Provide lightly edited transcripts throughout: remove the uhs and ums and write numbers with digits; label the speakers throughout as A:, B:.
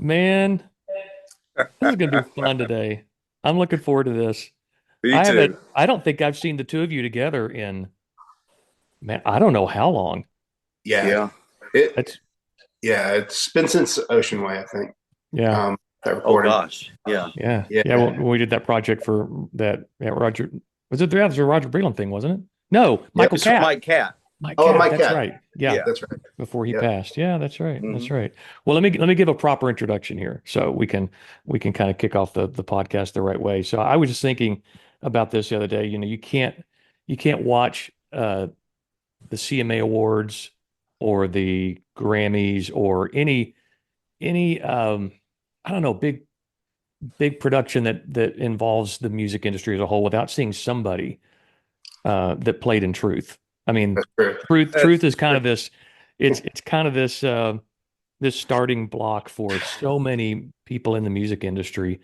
A: Man, this is going to be fun today. I'm looking forward to this.
B: Me too.
A: I don't think I've seen the two of you together in, man, I don't know how long.
C: Yeah,
B: Yeah.
C: it
A: That's,
C: it's been since Ocean Way, I think.
A: yeah,
C: That
B: Oh
C: recording.
B: gosh. Yeah.
A: yeah.
C: Yeah,
A: Yeah. When we did that project for that, yeah, Roger, was it the Roger Breland thing, wasn't it? No,
C: yep.
A: Michael
B: It's from
A: Catt.
B: Mike Cat.
A: Mike
C: Oh,
A: Catt.
C: Mike
A: That's
C: Cat.
A: right. Yeah.
B: Yeah.
C: That's right.
A: Before he
C: Yep.
A: passed. Yeah, that's right. That's
B: hmm
A: right. Well, let me give a proper introduction here so we can kind of kick off the podcast the right way. So I was just thinking about this the other day. You know, you can't watch the CMA Awards or the Grammys or any I don't know, big production that involves the music industry as a whole without seeing somebody that played in Truth. I mean,
C: That's true.
A: Truth
B: That's
A: is kind of this. It's kind of this starting block for so many people in the music industry,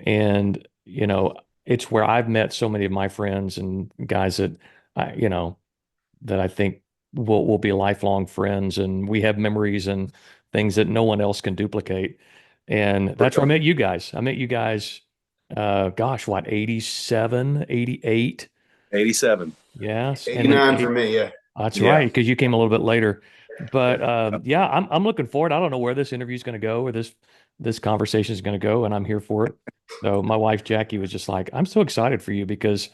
A: and it's where I've met so many of my friends and guys that that I think will be lifelong friends, and we have memories and things that no one else can duplicate. And that's where I met you guys. I met you guys, gosh, what, 87, 88?
B: 87.
A: Yes. And then
C: 89 for me. Yeah.
A: that's right,
B: Yeah.
A: because you came a little bit later. But yeah, I'm looking forward. I don't know where this interview is going to go or this conversation is going to go, and I'm here for it. So my wife Jackie was just like, I'm so excited for you because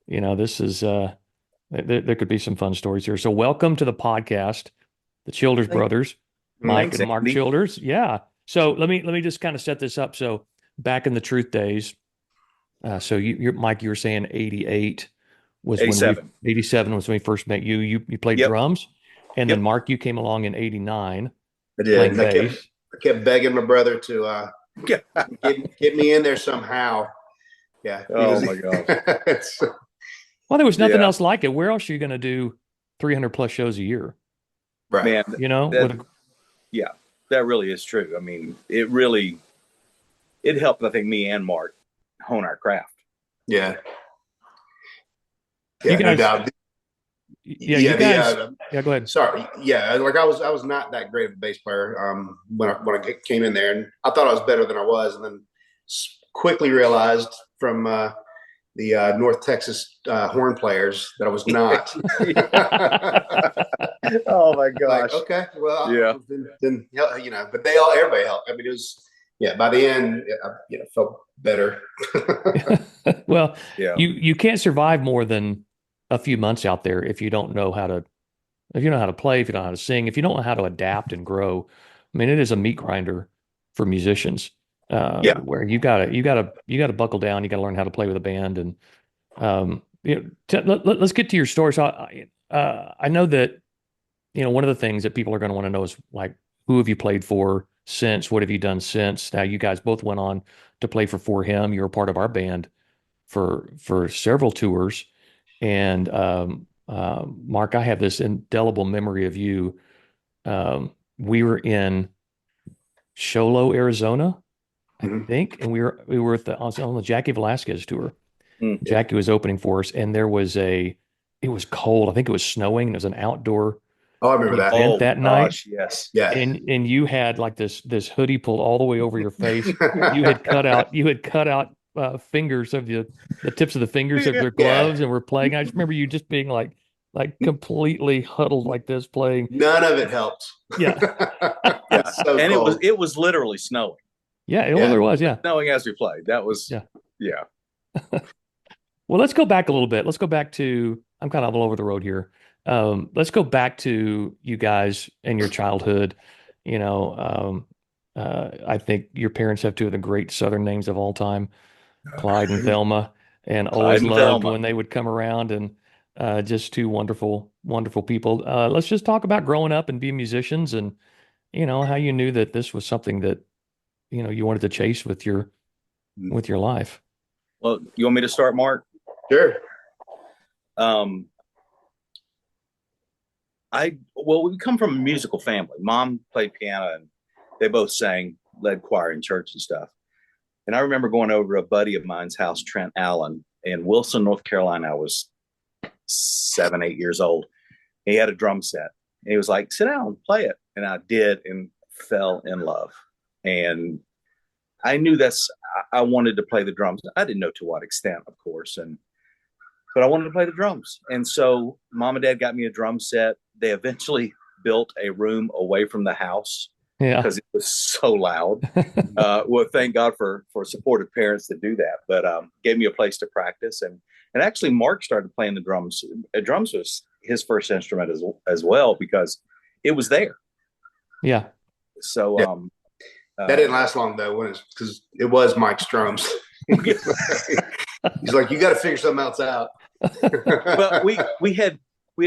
A: this is there could be some fun stories here. So welcome to the podcast, the Childers
B: Thank-
A: brothers, Mike
B: Thanks,
A: and Mark
B: Andy.
A: Childers. Yeah. So let me just kind of set this up. So back in the Truth days, so you're Mike, you were saying 88 was when
B: 87.
A: 87 was when we first met you. You played
B: Yep.
A: drums, and then
B: Yep.
A: Mark, you came along in 89
C: I did.
A: playing
C: And
A: bass.
C: I kept begging my brother to
B: Yeah.
C: get me in there somehow. Yeah. He
B: Oh
C: was,
B: my gosh.
C: it's,
A: Well, there was nothing
B: Yeah.
A: else like it. Where else are you going to do 300 plus shows a year?
C: right.
B: Man,
A: You know,
B: that yeah, that really is true. I mean, it helped, I think, me and Mark hone our craft.
C: Yeah.
A: you
C: Yeah. No
A: guys,
C: doubt.
A: yeah,
C: Yeah.
A: you guys, yeah, go ahead.
C: Sorry. Yeah. Like I was not that great of a bass player when I came in there, and I thought I was better than I was, and then quickly realized from the North Texas horn players that I was not.
B: Oh my
C: Like,
B: gosh.
C: okay, well,
B: Yeah.
C: then but everybody helped. I mean, it was, yeah. By the end, I felt better.
A: Well,
B: Yeah.
A: you can't survive more than a few months out there if you don't know how to if you don't know how to play, if you don't know how to sing, if you don't know how to adapt and grow. I mean, it is a meat grinder for musicians.
B: Yeah.
A: Where you gotta buckle down. You gotta learn how to play with a band, and let's get to your story. So I know that one of the things that people are going to want to know is like, who have you played for since? What have you done since? Now, you guys both went on to play for Him. You were part of our band for several tours. And Mark, I have this indelible memory of you. We were in Sholo, Arizona, I
C: Mhm.
A: think, and we were on the Jackie Velasquez tour.
B: Mm.
A: Jackie was opening for us, and it was cold. I think it was snowing, and it was an outdoor
C: Oh, I remember that.
A: event
B: Oh
A: that night.
B: gosh, yes.
C: Yeah.
A: And you had like this hoodie pulled all the way over your face. You had cut out fingers of the tips of the fingers of your gloves,
C: Yeah.
A: and were playing. I just remember you just being like completely huddled like this playing.
C: None of it helped.
A: Yeah.
B: Yeah.
C: It's so
B: And
C: cold.
B: it was literally snowing.
A: Yeah, it
C: Yeah.
A: really was. Yeah.
B: Snowing as we played. That was
A: Yeah.
B: yeah.
A: Well, let's go back a little bit. Let's go back to, I'm kind of all over the road here. Let's go back to you guys and your childhood. I think your parents have two of the great Southern names of all time, Clyde and Thelma, and
B: Clyde
A: always
B: and
A: loved
B: Thelma.
A: when they would come around, and just two wonderful, wonderful people. Let's just talk about growing up and being musicians, and how you knew that this was something that you wanted to chase with your life.
B: Well, you want me to start, Mark?
C: Sure.
B: Um, we come from a musical family. Mom played piano and they both sang, led choir in church and stuff. And I remember going over to a buddy of mine's house, Trent Allen, in Wilson, North Carolina. I was 7, 8 years old. He had a drum set. And he was like, sit down, play it. And I did and fell in love. And I knew I wanted to play the drums. I didn't know to what extent, of course, but I wanted to play the drums. And so mom and dad got me a drum set. They eventually built a room away from the house because it was so loud. Well, thank God for supportive parents that do that, but gave me a place to practice. And actually Mark started playing the drums. Drums was his first instrument as well, because it was there.
A: Yeah.
B: So
C: that didn't last long though, because it was Mike's drums. He's like, you got to figure something else out.
B: Well, we had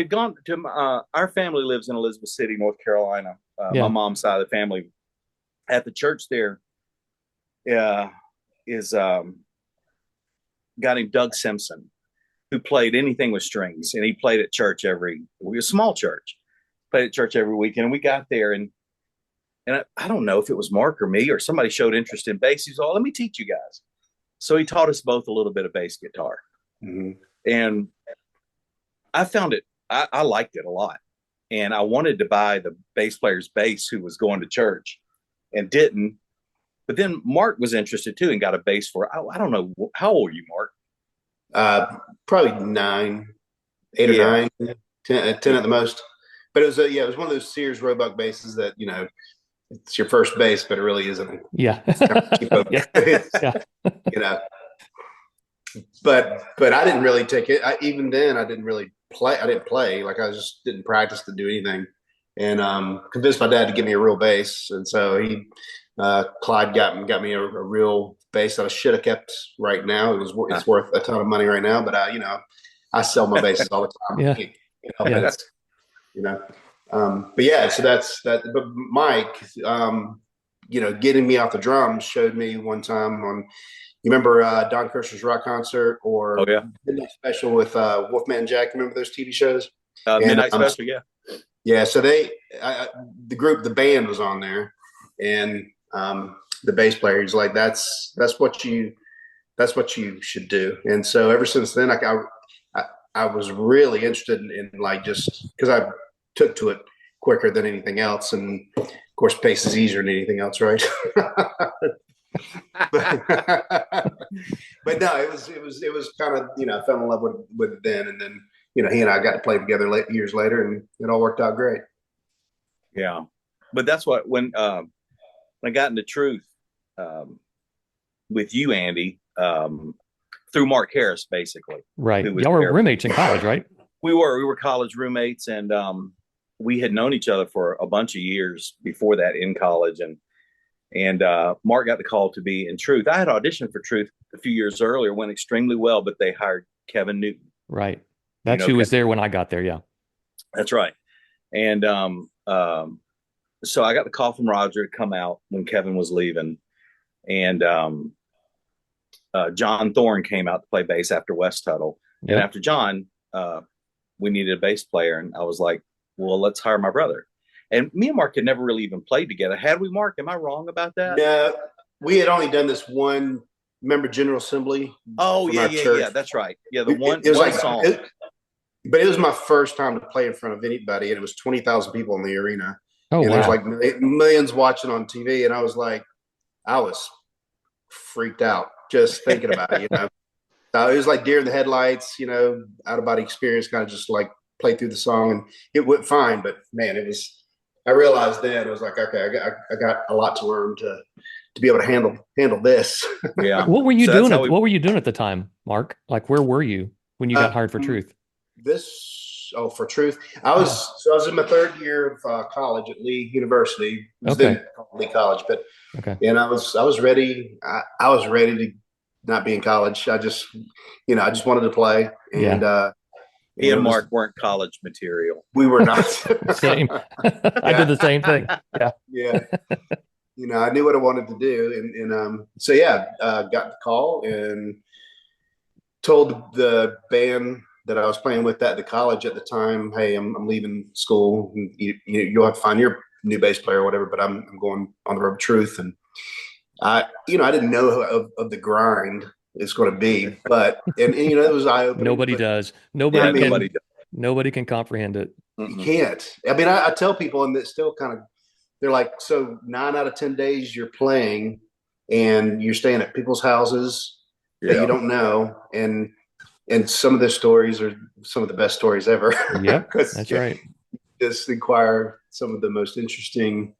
B: gone to our family lives in Elizabeth City, North Carolina. My mom's side of the family. At the church there is a guy named Doug Simpson, who played anything with strings, and he played at church we were a small church, played at church every weekend. And we got there, and I don't know if it was Mark or me or somebody showed interest in bass. He's all, let me teach you guys. So he taught us both a little bit of bass guitar. Mm-hmm. And I found it, I liked it a lot. And I wanted to buy the bass player's bass who was going to church and didn't. But then Mark was interested too and got a bass for it. I don't know. How old are you, Mark?
C: Probably 8 or 9, 10 at the most. But it was it was one of those Sears Roebuck basses that, it's your first bass, but it really isn't.
A: Yeah.
C: But I didn't really take it. Even then, I didn't really play. I didn't play. Like, I just didn't practice to do anything. And convinced my dad to give me a real bass. And so Clyde got me a real bass that I should have kept right now. It's worth a ton of money right now. But I sell my basses all the time. But yeah, so that's that. But Mike, getting me off the drums showed me one time you remember Don Kirshner's Rock Concert or Midnight Special with Wolfman Jack? Remember those TV shows?
B: Midnight Special, yeah.
C: Yeah, so the band was on there, and the bass player, he's like, that's what you should do. And so ever since then, I was really interested in like, just because I took to it quicker than anything else, and of course pace is easier than anything else, right? but no, it was kind of, I fell in love with it then, and then he and I got to play together years later, and it all worked out great.
B: Yeah, but that's what when I got into Truth with you, Andy, through Mark Harris, basically.
A: Right, y'all were roommates in college, right?
B: We were college roommates, and we had known each other for a bunch of years before that in college, and Mark got the call to be in Truth. I had auditioned for Truth a few years earlier, went extremely well, but they hired Kevin Newton.
A: Right. That's who was there when I got there. Yeah. That's
B: right. And so I got the call from Roger to come out when Kevin was leaving. And John Thorne came out to play bass after West Tuttle. Yep. And after John, we needed a bass player. And I was like, well, let's hire my brother. And me and Mark had never really even played together. Had we, Mark? Am I wrong about that?
C: No, we had only done this one. Remember General Assembly?
B: Oh, yeah. That's right. Yeah, the one song.
C: But it was my first time to play in front of anybody, and it was 20,000 people in the arena.
A: Oh,
C: and
A: wow.
C: There's like millions watching on TV, and I was freaked out just thinking about it. So it was like deer in the headlights, out of body experience, kind of just like play through the song, and it went fine. But man, I realized then, it was like, okay, I got a lot to learn to be able to handle this.
B: Yeah.
A: What were you doing? What were you doing at the time, Mark? Like, where were you when you got hired for Truth?
C: For Truth, I was in my third year of college at Lee University. It was then called Lee College, but and I was ready. I was ready to not be in college. I just wanted to play, and
B: he and Mark weren't college material.
C: We were not.
A: Same. I did the same thing.
C: Yeah. I knew what I wanted to do, and got the call and told the band that I was playing with at the college at the time, hey, I'm leaving school. And you'll have to find your new bass player or whatever, but I'm going on the road with Truth. And I didn't know of the grind it's going to be, but it was eye-opening.
A: Nobody does. Nobody can comprehend it.
C: You can't. I mean, I tell people, and it's still kind of they're like, so 9 out of 10 days you're playing and you're staying at people's houses that you don't know. And some of their stories are some of the best stories ever.
A: Yep, that's right.
C: Just inquire some of the most interesting,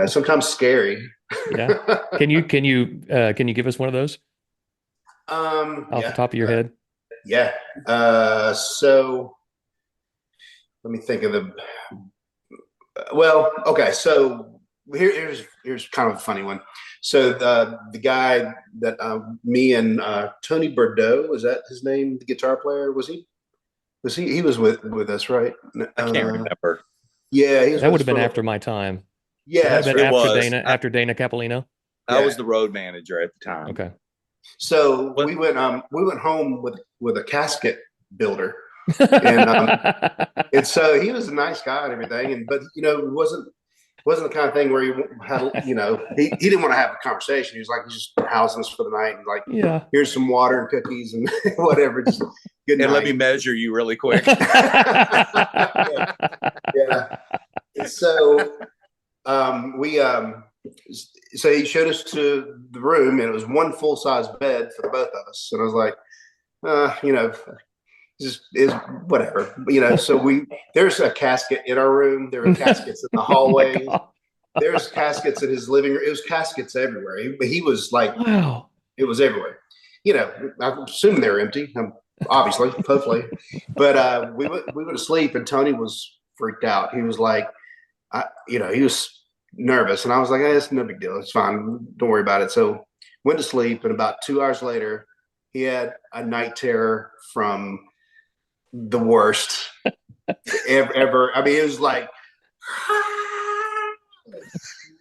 C: sometimes scary.
A: Yeah. Can you give us one of those off the top of your head?
C: Yeah. So let me think of the. Well, okay. So here's kind of a funny one. So the guy that me and Tony Bordeaux, is that his name? The guitar player, was he? He was with us, right?
B: I can't remember.
C: Yeah, he was
A: that would have been after my time.
C: Yeah,
A: that would have been after Dana Capolino.
B: I was the road manager at the time.
A: Okay.
C: So we went home with a casket builder, and so he was a nice guy and everything, but it wasn't the kind of thing where he had he didn't want to have a conversation. He was like, he's just housing us for the night, and like,
A: yeah,
C: here's some water and cookies and whatever. Just good night.
B: And let me measure you really quick.
C: Yeah. And so so he showed us to the room, and it was one full-size bed for the both of us. And I was like, just is whatever, so there's a casket in our room. There were caskets in the hallway. There's caskets in his living room. It was caskets everywhere. He was like,
A: wow,
C: it was everywhere. I'm assuming they were empty, obviously, hopefully. But we went to sleep, and Tony was freaked out. He was like, he was nervous, and I was like, it's no big deal. It's fine. Don't worry about it. So went to sleep, and about 2 hours later, he had a night terror from the worst ever. I mean, it was like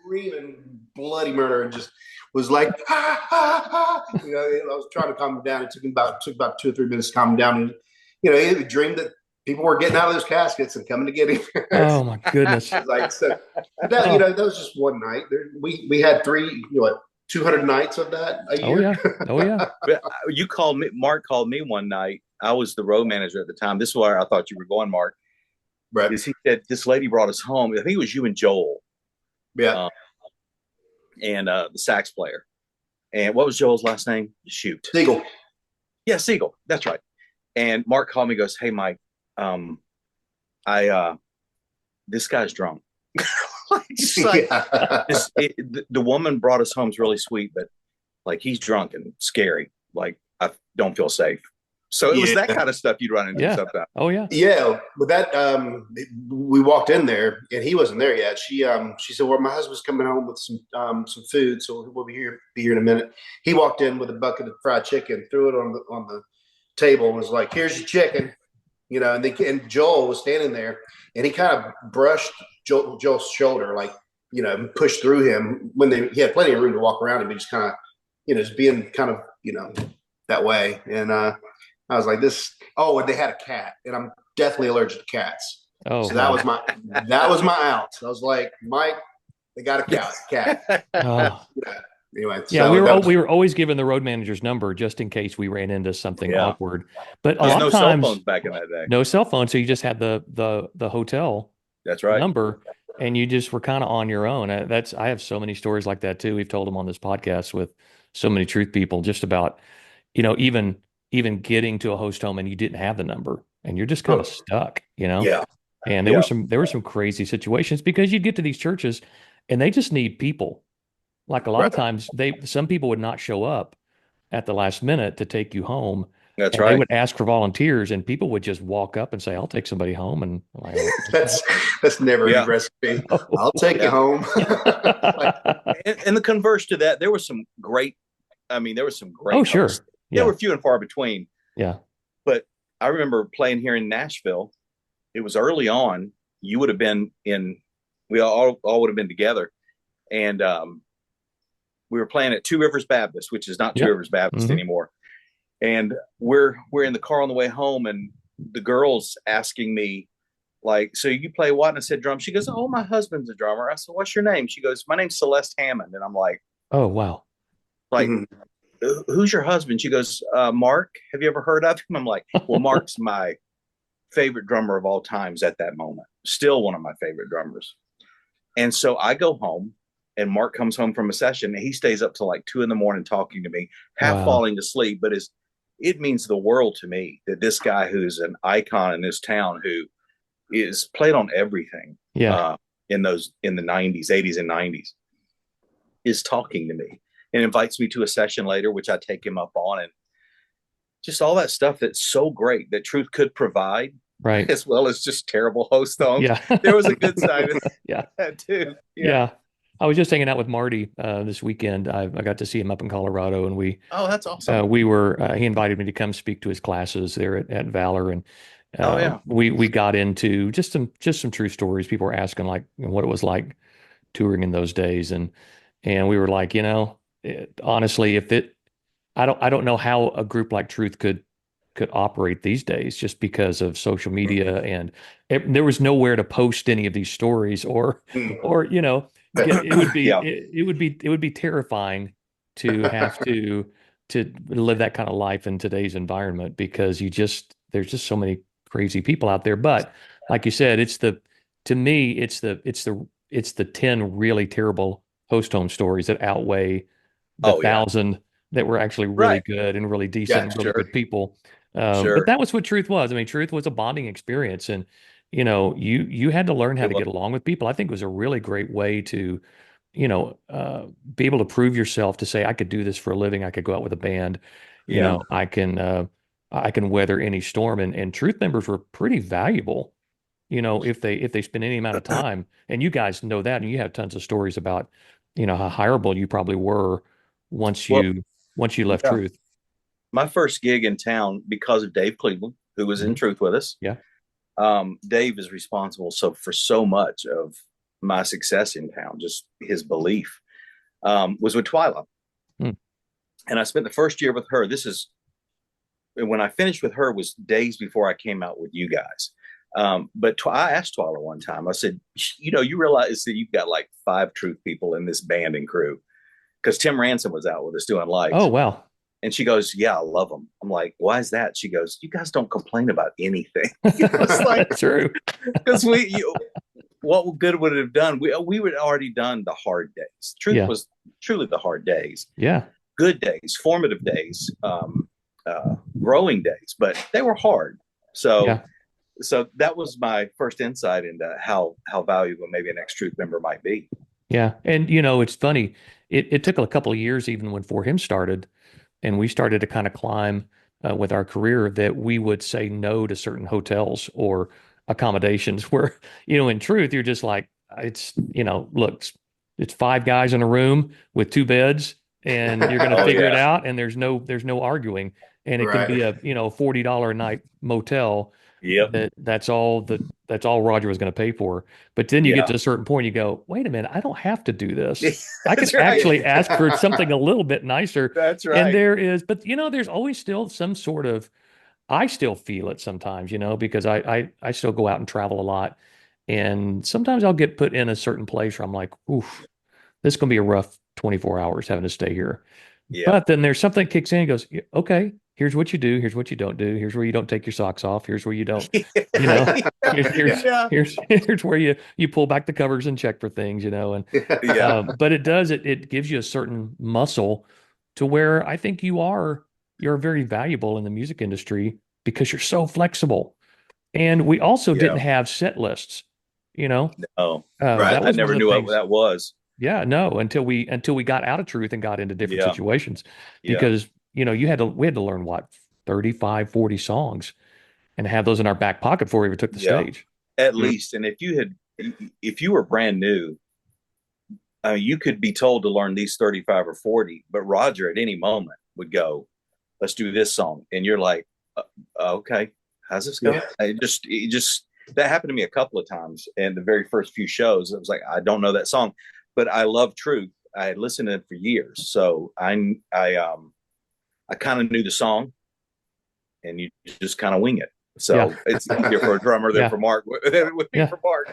C: screaming bloody murder, and just was like, I was trying to calm him down. It took about 2 or 3 minutes to calm him down. And, he dreamed that people were getting out of those caskets and coming to get him.
A: Oh my goodness.
C: Like, so that was just one night. We had 200 nights of that a year.
A: Oh yeah.
B: You called me. Mark called me one night. I was the road manager at the time. This is where I thought you were going, Mark.
C: Right.
B: He said this lady brought us home. I think it was you and Joel.
C: Yeah.
B: And the sax player. And what was Joel's last name? Shoot.
C: Siegel.
B: Yeah, Siegel. That's right. And Mark called me and goes, "Hey, Mike, this guy's drunk." The woman brought us home is really sweet, but like, he's drunk and scary. Like, I don't feel safe. So it was that kind of stuff you'd run into sometimes.
A: Oh yeah.
C: Yeah. But that we walked in there and he wasn't there yet. She said, "Well, my husband's coming home with some food, so we'll be here in a minute." He walked in with a bucket of fried chicken, threw it on the table, and was like, "Here's your chicken." And Joel was standing there, and he kind of brushed Joel's shoulder, like, pushed through him when he had plenty of room to walk around him. He just kind of, just being kind of, that way. And I was like, and they had a cat, and I'm deathly allergic to cats.
A: Oh,
C: so that was my out. So I was like, "Mike, they got a cat."
A: Oh.
C: Anyway,
A: yeah, we were always given the road manager's number just in case we ran into something awkward. But a lot of times,
B: cell phones back in that day.
A: No cell phone, so you just had the hotel.
B: That's right.
A: Number, and you just were kind of on your own. I have so many stories like that too. We've told them on this podcast with so many truth people, just about even getting to a host home and you didn't have the number and you're just kind of stuck.
C: Yeah.
A: And there were some crazy situations because you'd get to these churches and they just need people. Like a lot of times, some people would not show up at the last minute to take you home.
B: That's right.
A: They would ask for volunteers, and people would just walk up and say, "I'll take somebody home." And like,
C: that's never a good recipe. I'll take you home.
B: And the converse to that, there was some great. Oh,
A: sure.
B: There were few and far between.
A: Yeah.
B: But I remember playing here in Nashville. It was early on. You would have been in. We all would have been together, and we were playing at Two Rivers Baptist, which is not Two Rivers Baptist anymore. And we're in the car on the way home, and the girl's asking me, like, "So you play what?" And I said, "Drum." She goes, "Oh, my husband's a drummer." I said, "What's your name?" She goes, "My name's Celeste Hammond." And I'm like,
A: "Oh, wow."
B: Like, who's your husband? She goes, "Mark. Have you ever heard of him?" I'm like, "Well, Mark's my favorite drummer of all times at that moment. Still one of my favorite drummers." And so I go home, and Mark comes home from a session, and he stays up till like 2 a.m. talking to me, half
A: Wow.
B: falling asleep. But it means the world to me that this guy who's an icon in this town, who is played on everything,
A: Yeah.
B: uh, in the 90s, 80s, and 90s, is talking to me and invites me to a session later, which I take him up on, and just all that stuff that's so great that Truth could provide,
A: Right.
B: as well as just terrible host songs.
A: Yeah.
B: There was a good side of
A: Yeah.
B: that too. Yeah.
A: Yeah. I was just hanging out with Marty this weekend. I got to see him up in Colorado, and
B: Oh, that's awesome.
A: he invited me to come speak to his classes there at Valor, and
B: Oh yeah.
A: we got into just some true stories. People were asking like what it was like touring in those days, and we were like, honestly, I don't know how a group like Truth could operate these days, just because of social media, and there was nowhere to post any of these stories, or
B: Yeah.
A: it would be terrifying to have to live that kind of life in today's environment, because there's just so many crazy people out there. But like you said, to me, it's the 10 really terrible host home stories that outweigh the
B: Oh yeah.
A: 1,000 that were actually really
B: Right.
A: good and really decent
B: Yeah.
A: and really
B: Sure.
A: good people. But
B: Sure.
A: that was what Truth was. I mean, Truth was a bonding experience, and you had to learn how
B: It
A: to
B: was.
A: get along with people. I think it was a really great way to, be able to prove yourself, to say, I could do this for a living. I could go out with a band.
B: Yeah.
A: I can weather any storm. And Truth members were pretty valuable, if they spend any amount of time. And you guys know that, and you have tons of stories about, how hireable you probably were once
B: Well,
A: you left
B: yeah.
A: Truth.
B: My first gig in town, because of Dave Cleveland, who was in
A: Mhm.
B: Truth with us.
A: Yeah.
B: Dave is responsible for so much of my success in town. Just his belief, was with Twila.
A: Hmm.
B: And I spent the first year with her. This is when I finished with her, was days before I came out with you guys. But I asked Twila one time, I said, you realize that you've got like 5 Truth people in this band and crew, because Tim Ransom was out with us doing
A: Oh,
B: lights.
A: wow.
B: And she goes, yeah, I love them. I'm like, why is that? She goes, you guys don't complain about anything. It's like,
A: True.
B: because what good would it have done? We would already done the hard days. Truth
A: Yeah.
B: was truly the hard days,
A: Yeah.
B: good days, formative days, growing days, but they were hard. So,
A: Yeah.
B: so that was my first insight into how valuable maybe an ex-Truth member might be.
A: Yeah. And, it's funny. It took a couple of years, even when For Him started, and we started to kind of climb with our career, that we would say no to certain hotels or accommodations where, in Truth, you're just like, look, it's 5 guys in a room with 2 beds, and you're going to
B: Oh
A: figure it
B: yeah.
A: out. And there's no arguing. And it can
C: Right.
A: be a, $40 a night motel
B: Yep.
A: that's all Roger was going to pay for. But then you get
B: Yeah.
A: to a certain point, you go, wait a minute, I don't have to do this. I can
B: That's right.
A: actually ask for something a little bit nicer.
B: That's
A: And
B: right.
A: there's always still some sort of, I still feel it sometimes, because I still go out and travel a lot. And sometimes I'll get put in a certain place where I'm like, oof, this is going to be a rough 24 hours having to stay here.
B: Yeah.
A: But then there's something that kicks in and goes, okay, here's what you do. Here's what you don't do. Here's where you don't take your socks off. Here's where you don't, you know, here's,
B: Yeah.
A: here's where you pull back the covers and check for things, and,
B: Yeah.
A: but it gives you a certain muscle to where I think you're very valuable in the music industry, because you're so flexible. And we also didn't
B: Yeah.
A: have set lists,
B: Oh,
C: Right.
A: that
B: I
A: was one
B: never
A: of the
B: knew what
A: things.
B: that was.
A: Yeah, no, until we got out of Truth and got into different
B: Yeah.
A: situations,
B: Yeah.
A: because we had to learn what 35, 40 songs and have those in our back pocket before we ever took the
B: Yeah.
A: stage.
B: At least. And if you were brand new, you could be told to learn these 35 or 40, but Roger at any moment would go, let's do this song. And you're like, okay, how's this going?
C: Yeah.
B: That happened to me a couple of times. And the very first few shows, I was like, I don't know that song, but I love Truth. I had listened to it for years. So I kind of knew the song, and you just kind of wing it. So
A: Yeah.
B: it's easier for a drummer than
A: Yeah.
B: for Mark than it would be
A: Yeah.
B: for Mark.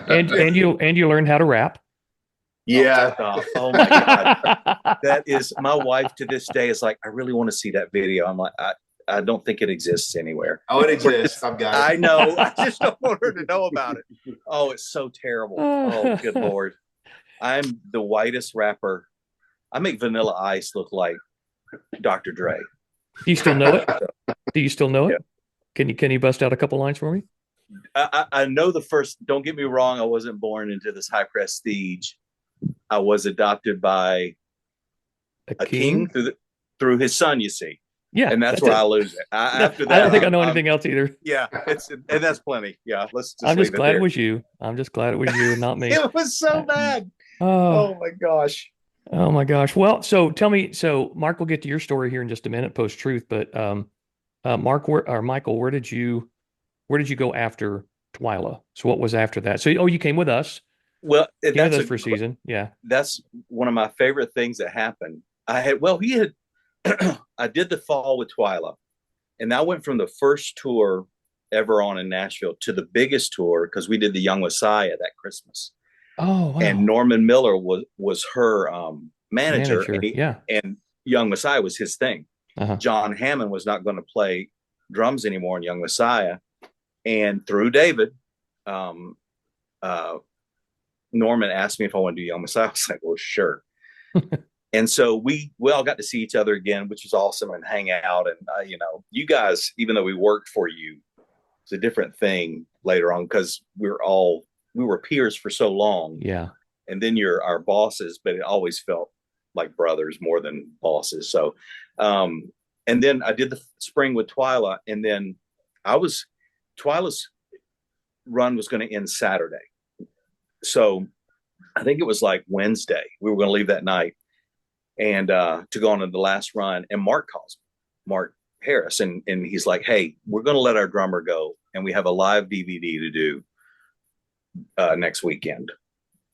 A: And you learn how to rap.
C: Yeah.
B: Oh my God. That is, my wife to this day is like, I really want to see that video. I'm like, I don't think it exists anywhere.
C: Oh, it exists. I've got it.
B: I know. I just don't want her to know about it. Oh, it's so terrible. Oh, good Lord. I'm the whitest rapper. I make Vanilla Ice look like Dr. Dre.
A: Do you still know it? Do you still know
B: Yeah.
A: it? Can you bust out a couple lines for me?
B: I know the first, don't get me wrong, I wasn't born into this high prestige. I was adopted by a king through his son, you see.
A: Yeah,
B: and that's where I lose it. After that,
A: I don't think I know anything else either.
B: Yeah, and that's plenty. Yeah, let's just.
A: I'm just glad
B: it
A: it was you. I'm just glad it was you and not me.
B: It was so bad.
A: Oh
B: my gosh.
A: Oh my gosh. Well, so tell me. So Mark, will get to your story here in just a minute, post truth. But Mark or Michael, where did you go after Twila? So what was after that? So you came with us.
B: Well,
A: came with us for a season. Yeah,
B: that's one of my favorite things that happened. He had. I did the fall with Twila, and I went from the first tour ever on in Nashville to the biggest tour because we did the Young Messiah that Christmas.
A: Oh, wow.
B: And Norman Miller was her manager, and Young Messiah was his thing. John Hammond was not going to play drums anymore in Young Messiah, and through David, Norman asked me if I want to do Young Messiah. I was like, well, sure. And so we all got to see each other again, which was awesome, and hang out. And, you guys, even though we worked for you, it's a different thing later on because we were peers for so long.
A: Yeah.
B: And then you're our bosses, but it always felt like brothers more than bosses. So, and then I did the spring with Twila, and then Twila's run was going to end Saturday. So I think it was like Wednesday. We were going to leave that night and to go on to the last run. And Mark calls me, Mark Paris, and he's like, hey, we're going to let our drummer go, and we have a live DVD to do next weekend.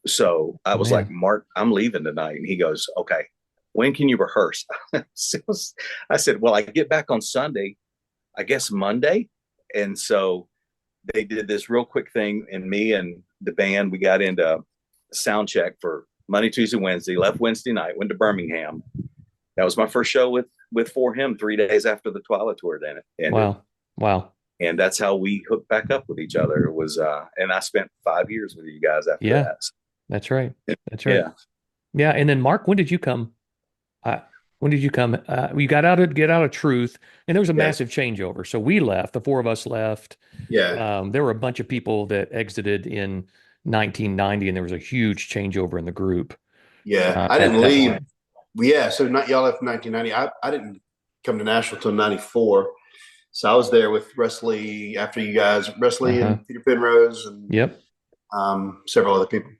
B: So I was like, Mark, I'm leaving tonight. And he goes, okay, when can you rehearse? I said, well, I get back on Sunday, I guess Monday. And so they did this real quick thing, and me and the band, we got into sound check for Monday, Tuesday, Wednesday, left Wednesday night, went to Birmingham. That was my first show with For Him 3 days after the Twila tour ended.
A: Wow.
B: And that's how we hooked back up with each other. It was, and I spent 5 years with you guys after that.
A: That's right. That's right. Yeah. And then Mark, when did you come? You got out of Truth, and there was a massive changeover. So we left, the four of us left.
C: Yeah.
A: There were a bunch of people that exited in 1990, and there was a huge changeover in the group.
C: Yeah. I didn't leave. So y'all left in 1990. I didn't come to Nashville till 94. So I was there with Wesley after you guys, and Peter Penrose and several other people.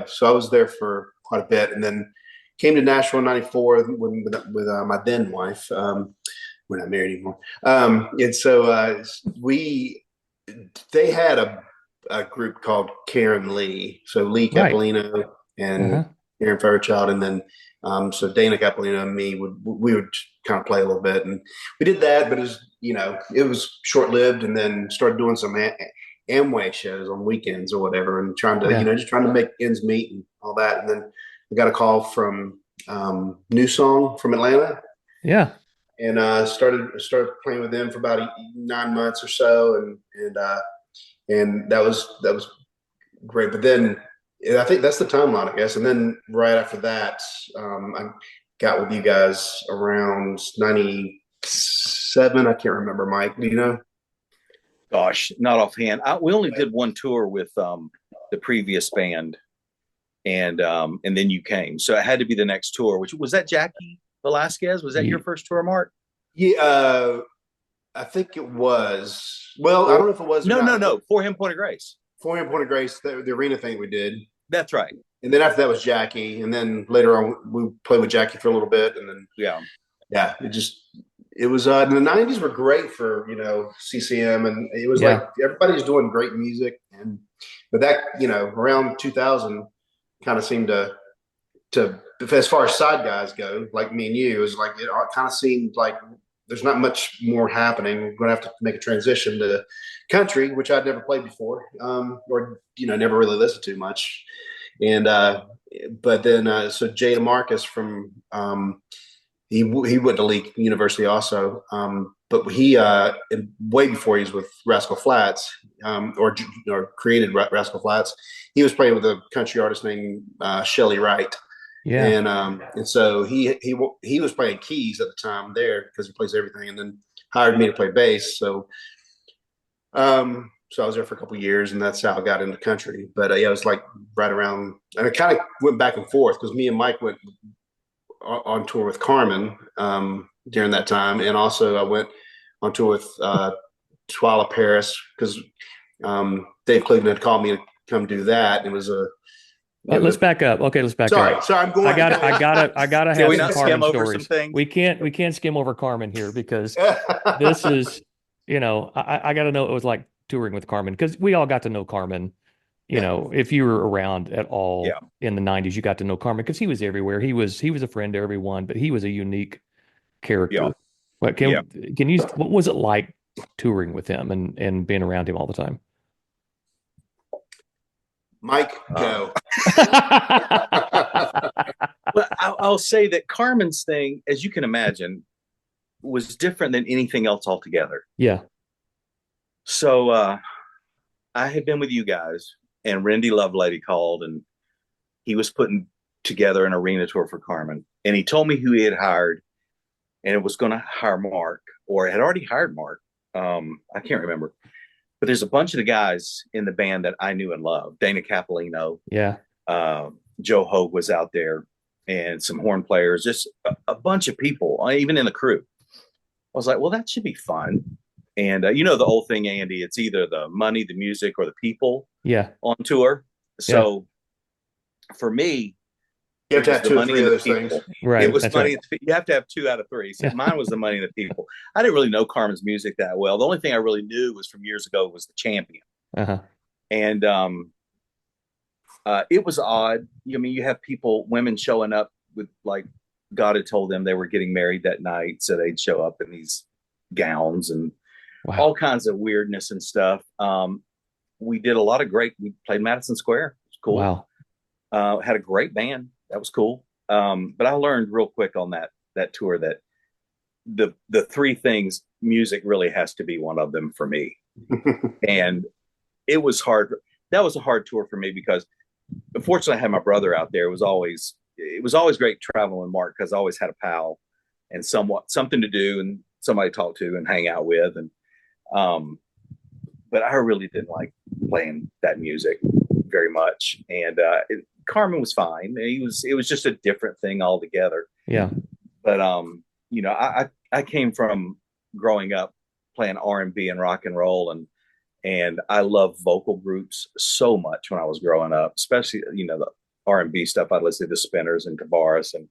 C: So I was there for quite a bit, and then came to Nashville in 94 with my then wife. We're not married anymore. And so they had a group called Karen Lee. So Lee Capolino and Aaron Fairchild, and then so Dana Capolino and me we would kind of play a little bit, and we did that, but it was short lived, and then started doing some Amway shows on weekends or whatever, and trying to just trying to make ends meet and all that. And then I got a call from New Song from Atlanta. Yeah. And started playing with them for about 9 months or so, and that was great. But then I think that's the timeline, I guess. And then right after that, I got with you guys around 97. I can't remember, Mike. Do you know?
B: Gosh, not offhand. We only did one tour with the previous band, and then you came. So it had to be the next tour. Which was that Jackie Velasquez? Was that your first tour, Mark?
C: Yeah, I think it was. Well, I don't know if it was.
B: No. For Him, Point of Grace.
C: For Him, Point of Grace, the arena thing we did.
B: That's right.
C: And then after that was Jackie, and then later on we played with Jackie for a little bit, and then it was the 90s were great for CCM, and it was like everybody's doing great music, but that around 2000 kind of seemed to as far as side guys go, like me and you, it was like it kind of seemed like there's not much more happening. We're going to have to make a transition to country, which I'd never played before, or never really listened to much. And but then so Jay DeMarcus from he went to Lee University also. But he way before he was with Rascal Flatts, or created Rascal Flatts, he was playing with a country artist named Shelley Wright.
A: Yeah.
C: And so he was playing keys at the time there because he plays everything, and then hired me to play bass. So I was there for a couple of years, and that's how I got into country. But yeah, it was like right around, and it kind of went back and forth because me and Mike went on tour with Carmen during that time, and also I went on tour with Twila Paris because Dave Cleveland had called me to come do that. It was a
A: Let's back up. Okay, let's back
C: sorry,
A: up.
C: sorry, I'm going.
A: I gotta
B: Can
A: have
B: we
A: some
B: not
A: Carmen
B: skim over
A: stories.
B: some things?
A: We can't skim over Carmen here because this is, I got to know what it was like touring with Carmen because we all got to know Carmen. If you were around at all
B: Yeah.
A: in the '90s, you got to know Carmen because he was everywhere. He was a friend to everyone, but he was a unique
B: Yeah.
A: character. What was it like touring with him and being around him all the time?
C: Mike, go.
B: But I'll say that Carmen's thing, as you can imagine, was different than anything else altogether.
A: Yeah.
B: So I had been with you guys, and Randy Lovelady called, and he was putting together an arena tour for Carmen. And he told me who he had hired, and it was going to hire Mark, or had already hired Mark. I can't remember. But there's a bunch of the guys in the band that I knew and loved. Dana Capolino,
A: Yeah.
B: Joe Hogue was out there, and some horn players, just a bunch of people, even in the crew. I was like, well, that should be fun. And the old thing, Andy, it's either the money, the music, or the people
A: Yeah.
B: on tour. So for me,
C: You have to have
B: the
C: two or
B: money
C: three
B: and
C: of
B: the
C: those
B: people.
C: things.
A: Right.
B: It was
A: That's
B: money.
A: right.
B: You have to have 2 out of 3. So mine was the money and the people. I didn't really know Carmen's music that well. The only thing I really knew was from years ago was the Champion.
A: Uh-huh.
B: And it was odd. I mean, you have women showing up with, like, God had told them they were getting married that night, so they'd show up in these gowns and all kinds of weirdness and stuff. We did a lot of we played Madison Square. It was cool.
A: Wow.
B: Had a great band. That was cool. But I learned real quick on that tour that the 3 things, music really has to be one of them for me. And it was hard. That was a hard tour for me because, unfortunately, I had my brother out there. It was always great traveling with Mark because I always had a pal and something to do and somebody to talk to and hang out with. And but I really didn't like playing that music very much. And Carmen was fine. It was just a different thing altogether.
A: Yeah.
B: But I came from growing up playing R&B and rock and roll, and I love vocal groups so much when I was growing up, especially the R&B stuff. I listened to Spinners and Tavares and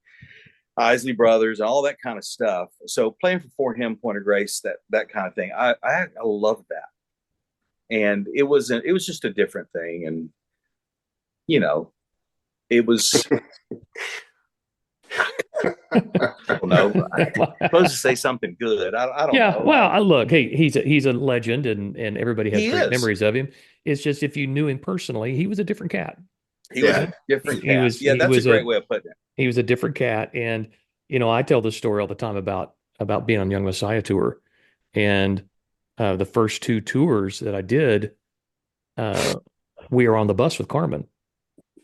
B: Isley Brothers and all that kind of stuff. So playing for him, Point of Grace, that kind of thing, I loved that. And it was just a different thing, and it was. I don't know. I'm supposed to say something good. I don't know.
A: Well, look, hey, he's a legend, and everybody has
B: He
A: great
B: is.
A: memories of him. It's just if you knew him personally, he was a different cat.
B: He was a different cat. That's a great way of putting it.
A: He was a different cat, and I tell this story all the time about being on Young Messiah tour, and the first 2 tours that I did, we were on the bus with Carmen,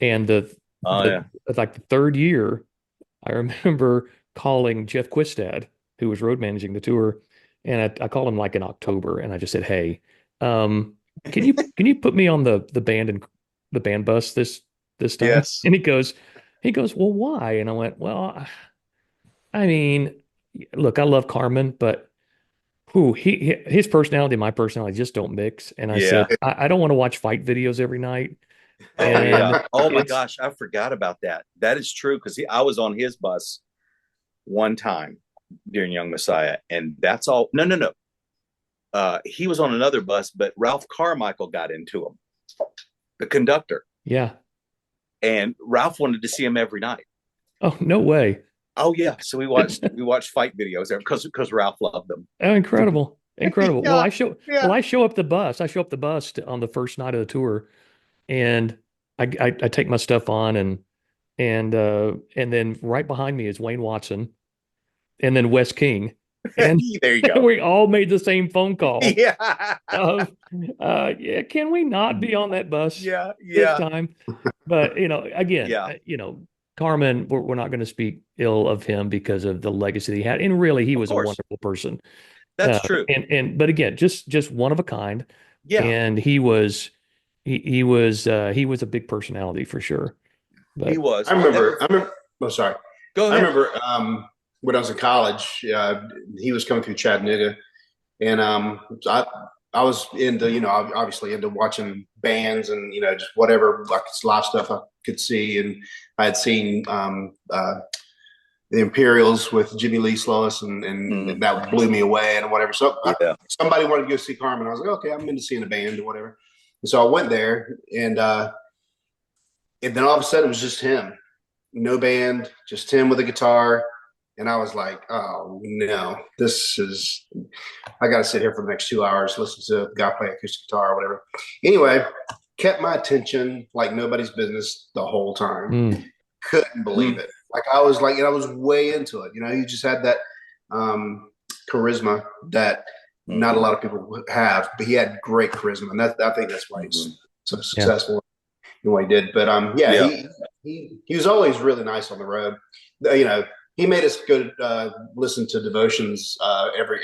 A: and like the 3rd year, I remember calling Jeff Quistad, who was road managing the tour, and I called him like in October, and I just said, "Hey, can you put me on the band and the band bus this time?"
B: Yes.
A: And he goes, "Well, why?" And I went, "Well, I mean, look, I love Carmen, but his personality and my personality just don't mix." And I said, I don't want to watch fight videos every night.
B: Oh my gosh, I forgot about that. That is true because I was on his bus one time during Young Messiah, and that's all. No. He was on another bus, but Ralph Carmichael got into him, the conductor.
A: Yeah.
B: And Ralph wanted to see him every night.
A: Oh, no way.
B: Oh yeah. So we watched fight videos there because Ralph loved them.
A: Oh, incredible. Incredible.
B: Yeah,
A: Well, I show up the bus. I show up the bus on the first night of the tour, and I take my stuff on, and then right behind me is Wayne Watson, and then Wes King. And
B: There you go.
A: we all made the same phone call
B: Yeah.
A: of, yeah, can we not be on that bus
B: Yeah.
A: this
B: Yeah.
A: time? But, again,
B: Yeah.
A: Carmen, we're not going to speak ill of him because of the legacy that he had. And really, he
B: Of
A: was a
B: course.
A: wonderful person.
B: That's true.
A: But again, just one of a kind.
B: Yeah.
A: And he was a big personality for sure.
B: He
A: But
B: was.
C: I
B: I'll never.
C: remember. I remember. Oh, sorry.
B: Go
C: I
B: ahead.
C: remember when I was in college. He was coming through Chattanooga, and I was into obviously into watching bands and just whatever like live stuff I could see, and I had seen the Imperials with Jimmy Lee Sloas, and that blew me away and whatever. So
B: Yeah.
C: somebody wanted to go see Carmen. I was like, okay, I'm into seeing a band or whatever. And so I went there, and then all of a sudden it was just him, no band, just him with a guitar. And I was like, oh no, I got to sit here for the next 2 hours, listen to the guy play acoustic guitar or whatever. Anyway, kept my attention like nobody's business the whole time. Couldn't believe it. Like I was way into it. You just had that charisma that not a lot of people have, but he had great charisma. And I think that's why he's so successful in what he did. But he was always really nice on the road. He made us go listen to devotions every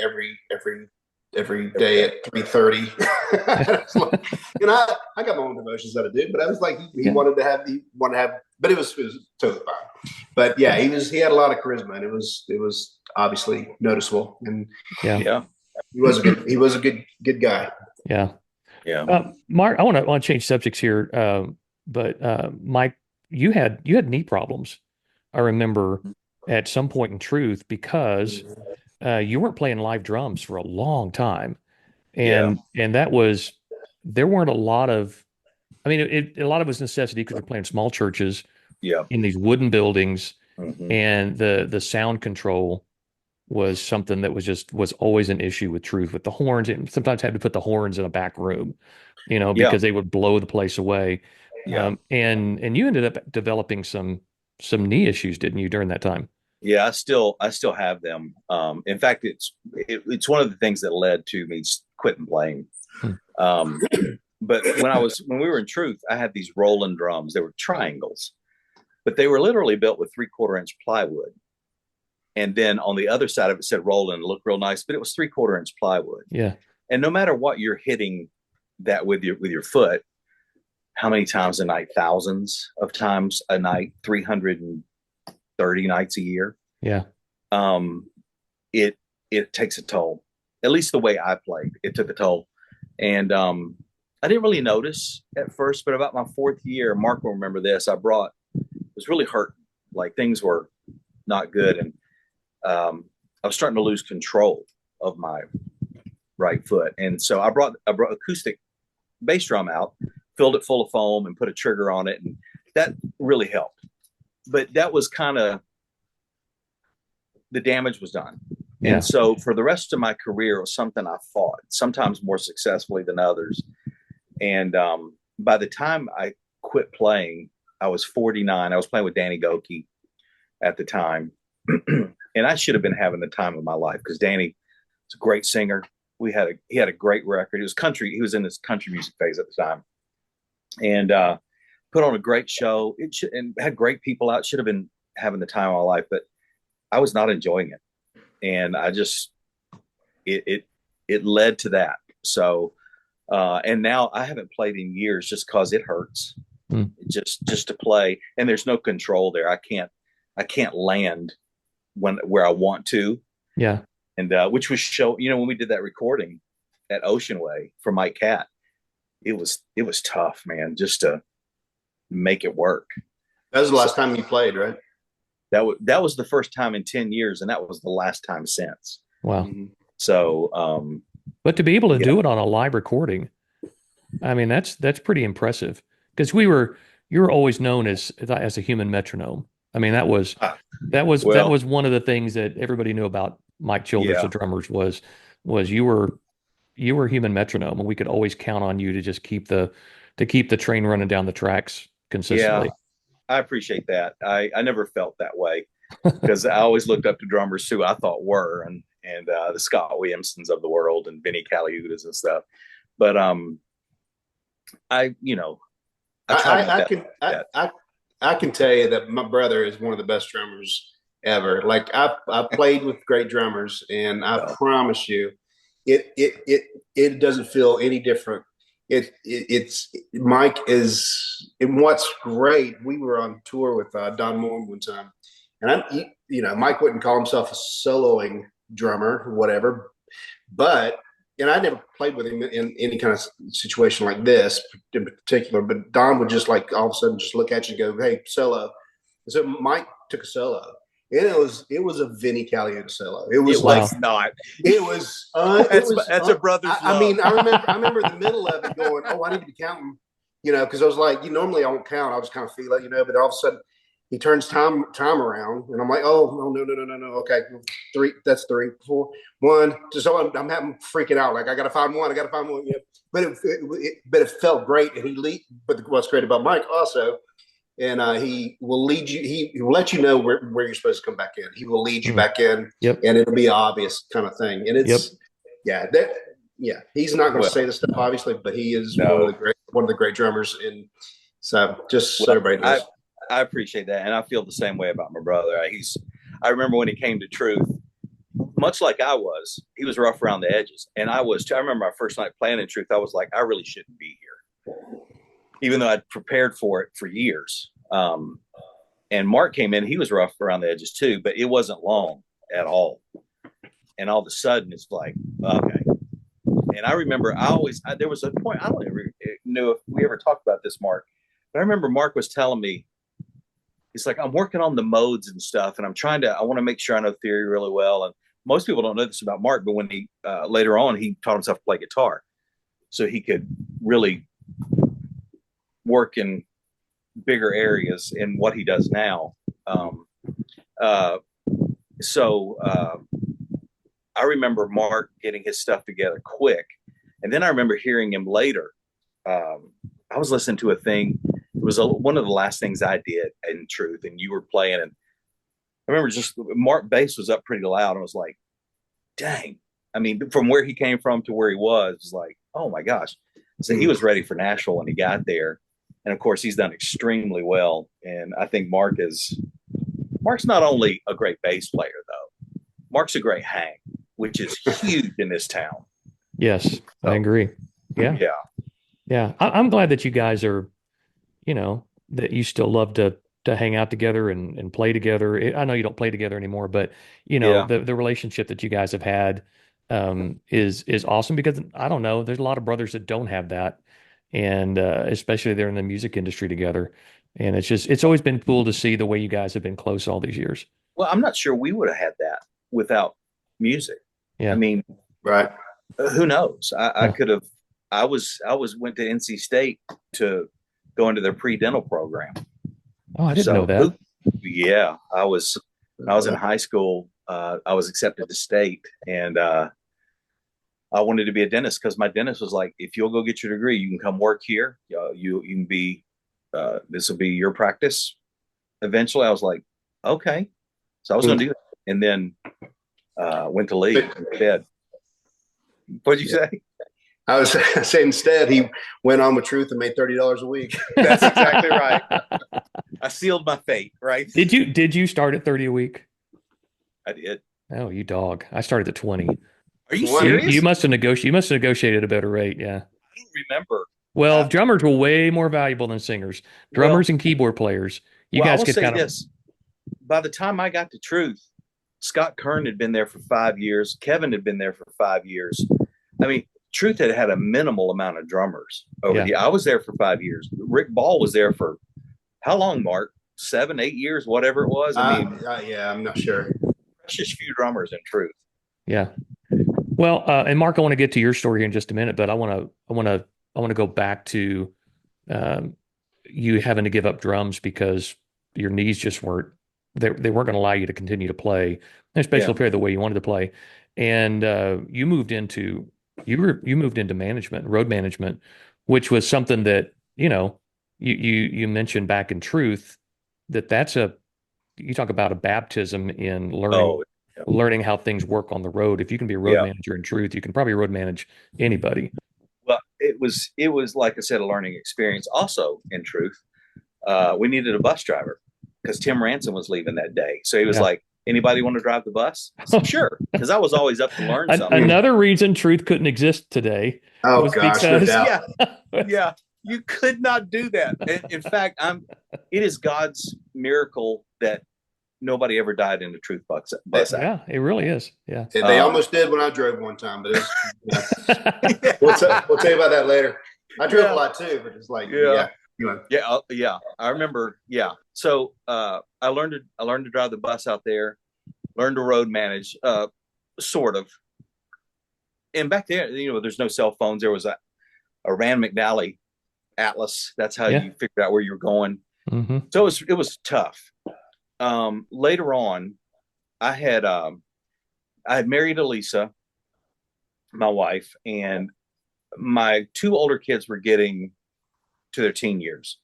C: day at 3:30. I got my own devotions that I do, but I was like he wanted to have but it was totally fine. But yeah, he had a lot of charisma, and it was obviously noticeable. And
B: Yeah.
C: he was a good guy.
A: Yeah.
B: Yeah.
A: Mark, I want to change subjects here. But Mike, you had knee problems. I remember at some point in truth because you weren't playing live drums for a long time, and there weren't a lot of. I mean, a lot of it was necessity because we're playing small churches
B: Yeah.
A: in these wooden buildings,
B: Mhm.
A: and the sound control was something that was always an issue with truth with the horns, and sometimes had to put the horns in a back room, because they would blow the place away.
B: Yeah.
A: And you ended up developing some knee issues, didn't you, during that time?
B: Yeah. I still have them. In fact, it's one of the things that led to me quitting playing. Um, but when we were in Truth, I had these Roland drums. They were triangles, but they were literally built with 3/4 inch plywood. And then on the other side of it said Roland, looked real nice, but it was 3/4 inch plywood.
A: Yeah.
B: And no matter what you're hitting that with your foot, how many times a night? Thousands of times a night, 330 nights a year.
A: Yeah.
B: It takes a toll. At least the way I played, it took a toll. And I didn't really notice at first, but about my fourth year, Mark will remember this. I was really hurt. Like things were not good. And I was starting to lose control of my right foot. And so I brought acoustic bass drum out, filled it full of foam and put a trigger on it. And that really helped. But that was kind of, the damage was done.
A: Yeah.
B: And so for the rest of my career, it was something I fought, sometimes more successfully than others. And by the time I quit playing, I was 49. I was playing with Danny Goki at the time. And I should have been having the time of my life because Danny is a great singer. He had a great record. It was country. He was in his country music phase at the time. And put on a great show. And had great people out. Should have been having the time of my life, but I was not enjoying it. And I just, it led to that. So, and now I haven't played in years just cause it hurts just to play. And there's no control there. I can't land where I want to.
A: Yeah.
B: And, which was when we did that recording at Ocean Way for Mike Cat, it was tough, man, just to make it work.
C: That was the last time you played, right?
B: That was the first time in 10 years, and that was the last time since.
A: Wow.
B: So,
A: but to be able to do it on a live recording, I mean, that's pretty impressive because you were always known as a human metronome. I mean, that was one of the things that everybody knew about Mike Childers, the drummers, was you were human metronome, and we could always count on you to just keep the train running down the tracks consistently.
B: Yeah. I appreciate that. I never felt that way. because I always looked up to drummers who I thought were, and the Scott Williamsons of the world and Benny Caliutas and stuff. But I you know I tried my best.
C: I can tell you that my brother is one of the best drummers ever. Like I played with great drummers, and I promise you, it doesn't feel any different. It's Mike is, and what's great. We were on tour with Don Moore one time, and Mike wouldn't call himself a soloing drummer or whatever, but and I never played with him in any kind of situation like this in particular, but Don would just like all of a sudden just look at you and go, "Hey, solo." And so Mike took a solo, and it was a Vinnie Caliuta solo. It was
B: not.
C: It was.
B: That's a brother's love.
C: I mean, I remember the middle of it going, "Oh, I need to be counting," because I was like, normally I won't count. I just kind of feel it, but all of a sudden he turns time around, and I'm like, "Oh, no, okay, 3, that's 3, 4, 1." So I'm having freaking out, like I gotta find one, But it felt great, and But what's great about Mike also, and he will lead you. He will let you know where you're supposed to come back in. He will lead you back in, and it'll be an obvious kind of thing. And it's he's not going to say this stuff obviously, but he is one of the great drummers. And so just so everybody knows.
B: I appreciate that, and I feel the same way about my brother. I remember when he came to Truth, much like I was, he was rough around the edges, and I was too. I remember my first night playing in Truth, I was like, I really shouldn't be here, even though I'd prepared for it for years. And Mark came in, he was rough around the edges too, but it wasn't long at all. And all of a sudden, it's like, okay. And I remember there was a point, I don't even know if we ever talked about this, Mark, but I remember Mark was telling me, he's like, I'm working on the modes and stuff, and I want to make sure I know theory really well. And most people don't know this about Mark, but when he, later on, he taught himself to play guitar so he could really work in bigger areas in what he does now. So I remember Mark getting his stuff together quick. And then I remember hearing him later. I was listening to a thing. It was one of the last things I did in Truth, and you were playing, and I remember just Mark bass was up pretty loud, and I was like, dang. I mean, from where he came from to where he was like, oh my gosh. So he was ready for Nashville when he got there. And of course, he's done extremely well. And I think Mark's not only a great bass player, though. Mark's a great hang, which is huge in this town.
A: Yes, I agree. Yeah.
B: Yeah.
A: Yeah. I'm glad that you guys are, that you still love to hang out together and play together. I know you don't play together anymore, but the relationship that you guys have had is awesome, because I don't know, there's a lot of brothers that don't have that. And especially they're in the music industry together. And it's always been cool to see the way you guys have been close all these years.
B: Well, I'm not sure we would have had that without music.
A: Yeah.
B: I mean,
C: right.
B: Who knows? I could have, went to NC State to go into their pre-dental program.
A: Oh, I didn't know that.
B: Yeah. When I was in high school, I was accepted to state, and I wanted to be a dentist because my dentist was like, if you'll go get your degree, you can come work here. You can be, this will be your practice. Eventually I was like, okay. So I was going to do that. And then went to league instead. What did you say?
C: I was saying instead he went on with Truth and made $30 a week.
B: That's exactly right. I sealed my fate, right?
A: Did you start at 30 a week?
B: I did.
A: Oh, you dog. I started at 20.
B: Are you serious?
A: You must have negotiated a better rate. Yeah.
B: I don't remember.
A: Well, drummers were way more valuable than singers. Drummers and keyboard players. You guys could kind of.
B: By the time I got to Truth, Scott Kern had been there for 5 years. Kevin had been there for 5 years. I mean, Truth had a minimal amount of drummers over the. I was there for 5 years. Rick Ball was there for how long, Mark? 7, 8 years, whatever it was. I mean,
C: I'm not sure.
B: Precious few drummers in Truth.
A: Yeah. Well, and Mark, I want to get to your story here in just a minute, but I want to go back to you having to give up drums because your knees just weren't they weren't going to allow you to continue to play, especially play the way you wanted to play. And you moved into management, road management, which was something that you mentioned back in Truth that's a you talk about a baptism in
B: Oh,
A: learning how things work on the road. If you can be a road
B: yeah.
A: manager in truth, you can probably road manage anybody.
B: Well, it was like I said, a learning experience. Also, in truth, we needed a bus driver because Tim Ransom was leaving that day. So he was
A: Yeah.
B: like, "Anybody want to drive the bus?" I said, "Sure," because I was always up to learn something.
A: Another reason truth couldn't exist today
C: Oh
A: was
C: gosh, no
A: because
C: doubt.
B: Yeah, yeah, you could not do that. In fact, it is God's miracle that nobody ever died in a truth bus accident.
A: yeah, it really is. Yeah.
C: They almost did when I drove one time, but it was, we'll tell you about that later. I drove a
B: Yeah,
C: lot too, but it's like,
B: yeah,
C: yeah. Anyway.
B: yeah. I remember. Yeah. So I learned to drive the bus out there, learned to road manage, sort of. And back there, there's no cell phones. There was a Rand McNally atlas. That's how
A: Yeah.
B: you figured out where you were going.
A: Hmm.
B: So it was tough. Later on, I had I had married Elisa, my wife, and my two older kids were getting to their teen years.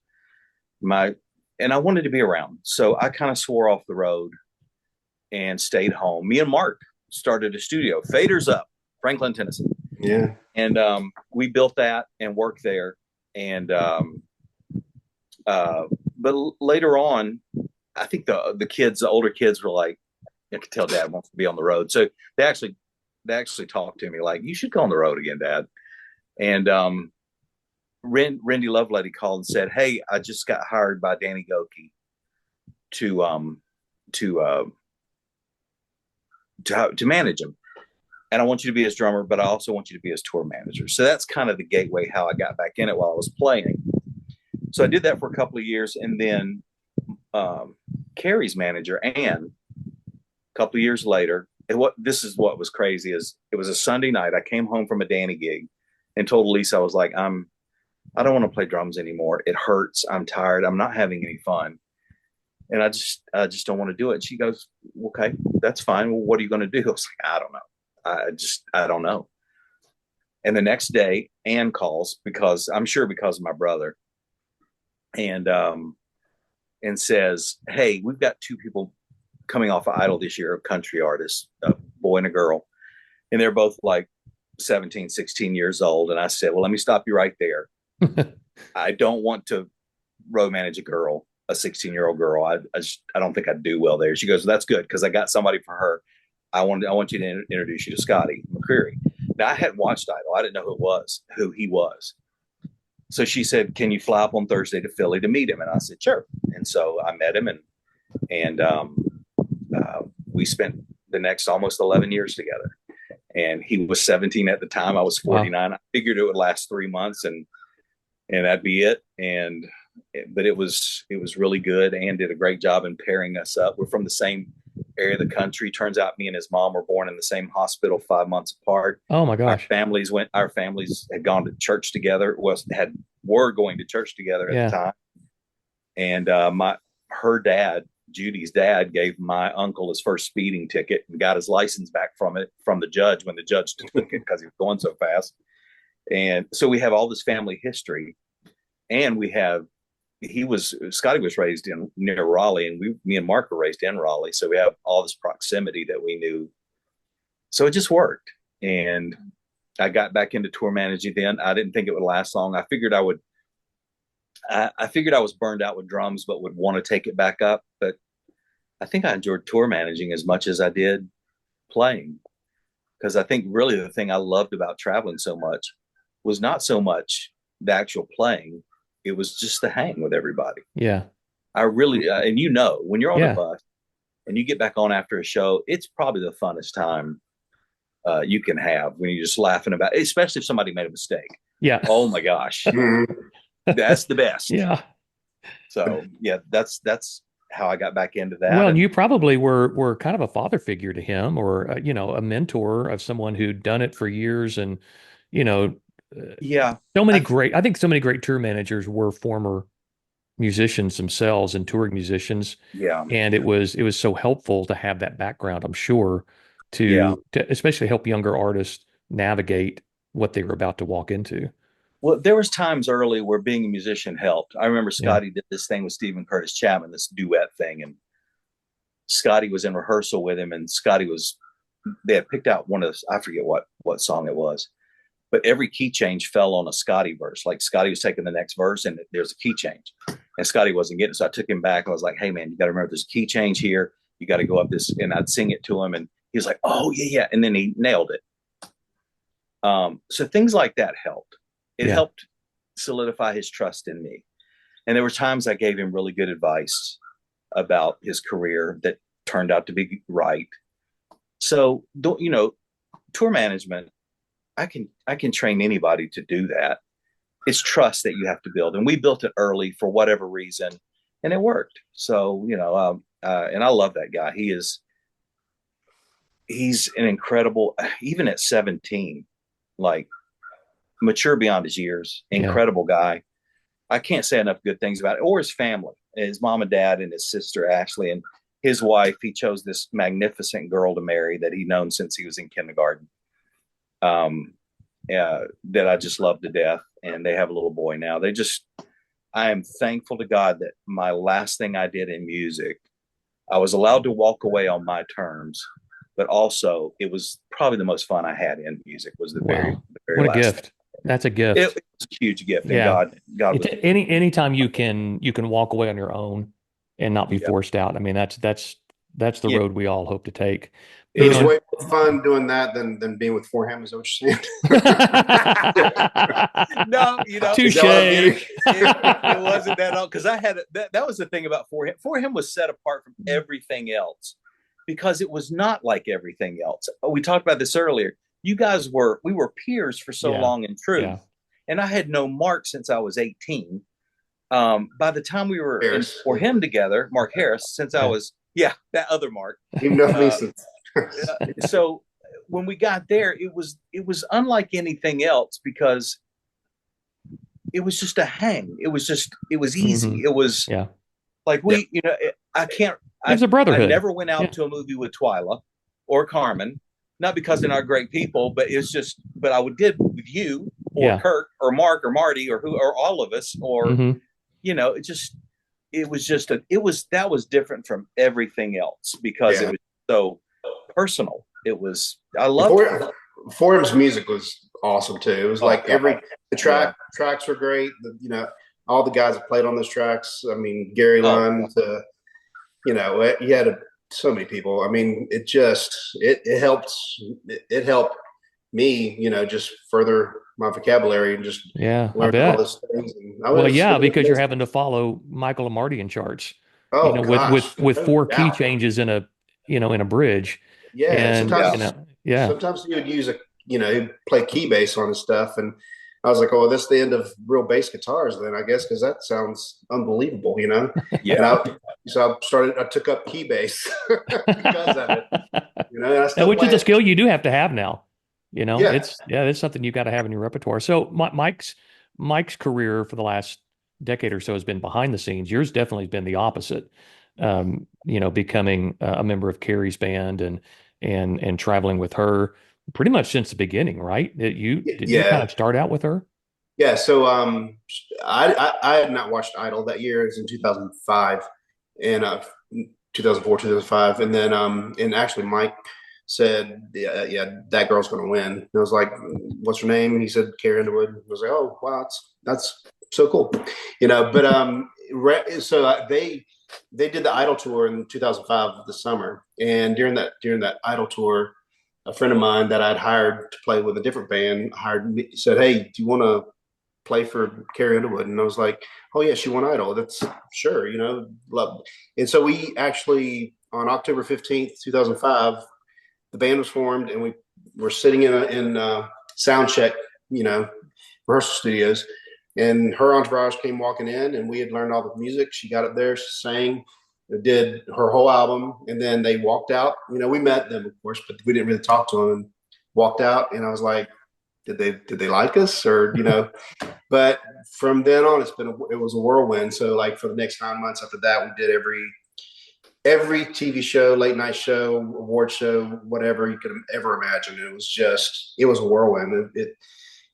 B: My and I wanted to be around, so I kind of swore off the road and stayed home. Me and Mark started a studio, Faders Up, Franklin, Tennessee,
C: Yeah.
B: and we built that and worked there. And but later on, I think the older kids were like, I could tell Dad wants to be on the road, so they actually talked to me like, you should go on the road again, Dad. And Randy Lovelady called and said, "Hey, I just got hired by Danny Goki to to uh, to manage him, and I want you to be his drummer, but I also want you to be his tour manager." So that's kind of the gateway how I got back in it while I was playing. So I did that for a couple of years, and then Carrie's manager, Ann, a couple of years later, and this is what was crazy is it was a Sunday night. I came home from a Danny gig and told Lisa, I was like, I don't want to play drums anymore. It hurts. I'm tired. I'm not having any fun. And I just don't want to do it. And she goes, "Okay, that's fine. Well, what are you going to do?" I was like, "I don't know. I don't know." And the next day, Ann calls because of my brother, and says, "Hey, we've got two people coming off of Idol this year, country artists, a boy and a girl, and they're both like 17, 16 years old." And I said, "Well, let me stop you right there. I don't want to road manage a girl, a 16-year-old girl. I don't think I'd do well there." She goes, "That's good because I got somebody for her. I want you to introduce you to Scotty McCreary." Now I hadn't watched Idol. I didn't know who he was. So she said, "Can you fly up on Thursday to Philly to meet him?" And I said, "Sure." And so I met him, and we spent the next almost 11 years together. And he was 17 at the time. I was 49. Wow. I figured it would last 3 months, and that'd be it. But it was really good, and did a great job in pairing us up. We're from the same area of the country. Turns out me and his mom were born in the same hospital 5 months apart.
A: Oh my gosh.
B: Our families had gone to church together, were going to church together at the time. And her dad, Judy's dad, gave my uncle his first speeding ticket and got his license back from the judge when the judge took it because he was going so fast. And so we have all this family history, and Scotty was raised near Raleigh, and me and Mark were raised in Raleigh. So we have all this proximity that we knew. So it just worked. And I got back into tour managing then. I didn't think it would last long. I figured I was burned out with drums, but would want to take it back up. But I think I enjoyed tour managing as much as I did playing, because I think really the thing I loved about traveling so much was not so much the actual playing. It was just the hang with everybody.
A: Yeah.
B: I really, and when you're on a bus and you get back on after a show, it's probably the funnest time you can have when you're just laughing about it, especially if somebody made a mistake.
A: Yeah.
B: Oh my gosh. That's the best.
A: Yeah.
B: So yeah, that's how I got back into that.
A: Well, and you probably were kind of a father figure to him, or a mentor of someone who'd done it for years, and
B: yeah,
A: I think so many great tour managers were former musicians themselves and touring musicians.
B: Yeah,
A: and it was so helpful to have that background, I'm sure, to especially help younger artists navigate what they were about to walk into.
B: Well, there was times early where being a musician helped. I remember Scotty did this thing with Stephen Curtis Chapman, this duet thing, and Scotty was in rehearsal with him, and they had picked out one of the, I forget what song it was, but every key change fell on a Scotty verse. Like Scotty was taking the next verse and there's a key change, and Scotty wasn't getting it. So I took him back. I was like, hey man, you got to remember there's a key change here. You got to go up this, and I'd sing it to him, and he was like, oh yeah, yeah. And then he nailed it. So things like that helped. It helped solidify his trust in me. And there were times I gave him really good advice about his career that turned out to be right. So, tour management, I can train anybody to do that. It's trust that you have to build. And we built it early for whatever reason, and it worked. So, and I love that guy. He's an incredible, even at 17, like mature beyond his years, incredible guy. I can't say enough good things about it, or his family, his mom and dad and his sister, Ashley, and his wife. He chose this magnificent girl to marry that he'd known since he was in kindergarten. That I just love to death. And they have a little boy now. I am thankful to God that my last thing I did in music, I was allowed to walk away on my terms, but also it was probably the most fun I had in music was the very
A: what a
B: last
A: gift.
B: thing.
A: That's a gift.
B: It was a huge gift. Yeah. And God was
A: anytime you can walk away on your own and not be forced out. I mean, that's the road we all hope to take.
C: It was way more fun doing that than being with For Him, is what you're saying?
B: No,
A: touche.
B: It wasn't that all, because I had that was the thing about For Him. For Him was set apart from everything else because it was not like everything else. We talked about this earlier. We were peers for so long in truth, and I had known Mark since I was 18. By the time we were in For Him together, Mark Harris, since I was that other Mark.
C: You know me since.
B: So when we got there, it was unlike anything else because it was just a hang. It was easy.
A: Mm-hmm.
B: It was like it
A: was a brotherhood.
B: I never went out to a movie with Twila or Carmen, not because they're not great people, but but I did with you or Kirk or Mark or Marty or all of us, or that was different from everything else because it was so personal. I loved it.
C: For Him's music was awesome too. It was tracks were great. All the guys that played on those tracks. I mean, Gary Lund to, you had so many people. I mean, it helped me, just further my vocabulary and just learn all those things. And
A: because you're having to follow Michael and Marty in charts.
C: Oh,
A: with four key changes in a bridge.
C: Yeah,
A: and
C: sometimes he would use he'd play key bass on his stuff, and I was like, oh, that's the end of real bass guitars then, I guess, because that sounds unbelievable,
B: Yeah.
C: And I took up key bass because of it,
A: and which is a skill you do have to have now. It's something you've got to have in your repertoire. So Mike's career for the last decade or so has been behind the scenes. Yours definitely has been the opposite. Becoming a member of Carrie's band and traveling with her pretty much since the beginning, right? Did you kind of start out with her?
C: Yeah. So I had not watched Idol that year. It was in 2005 and 2004, 2005, and then and actually Mike said, that girl's going to win. And I was like, what's her name? And he said Carrie Underwood. I was like, oh wow, that's so cool, But so they did the Idol tour in 2005 the summer, and during that Idol tour, a friend of mine that I'd hired to play with a different band said, hey, do you want to play for Carrie Underwood? And I was like, oh yeah, she won Idol. That's sure, love. And so we actually, on October 15th, 2005, the band was formed, and we were sitting in sound check, rehearsal studios. And her entourage came walking in, and we had learned all the music. She got up there, she sang, did her whole album, and then they walked out. We met them, of course, but we didn't really talk to them. And walked out, and I was like, "Did they like us, or?" But from then on, it was a whirlwind. So, like for the next 9 months after that, we did every TV show, late night show, award show, whatever you could ever imagine. It was a whirlwind.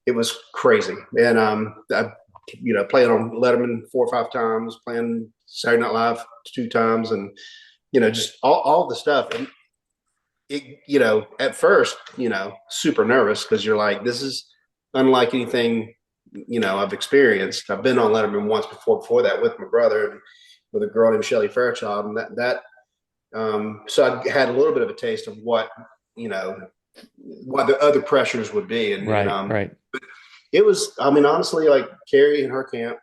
C: It was crazy. And I playing on Letterman 4 or 5 times, playing Saturday Night Live 2 times, and just all the stuff. And it, at first, super nervous because you're like, this is unlike anything, I've experienced. I've been on Letterman once before that with my brother and with a girl named Shelly Fairchild. And so I had a little bit of a taste of what the other pressures would be. And,
A: right.
C: But it was, I mean, honestly, like Carrie and her camp,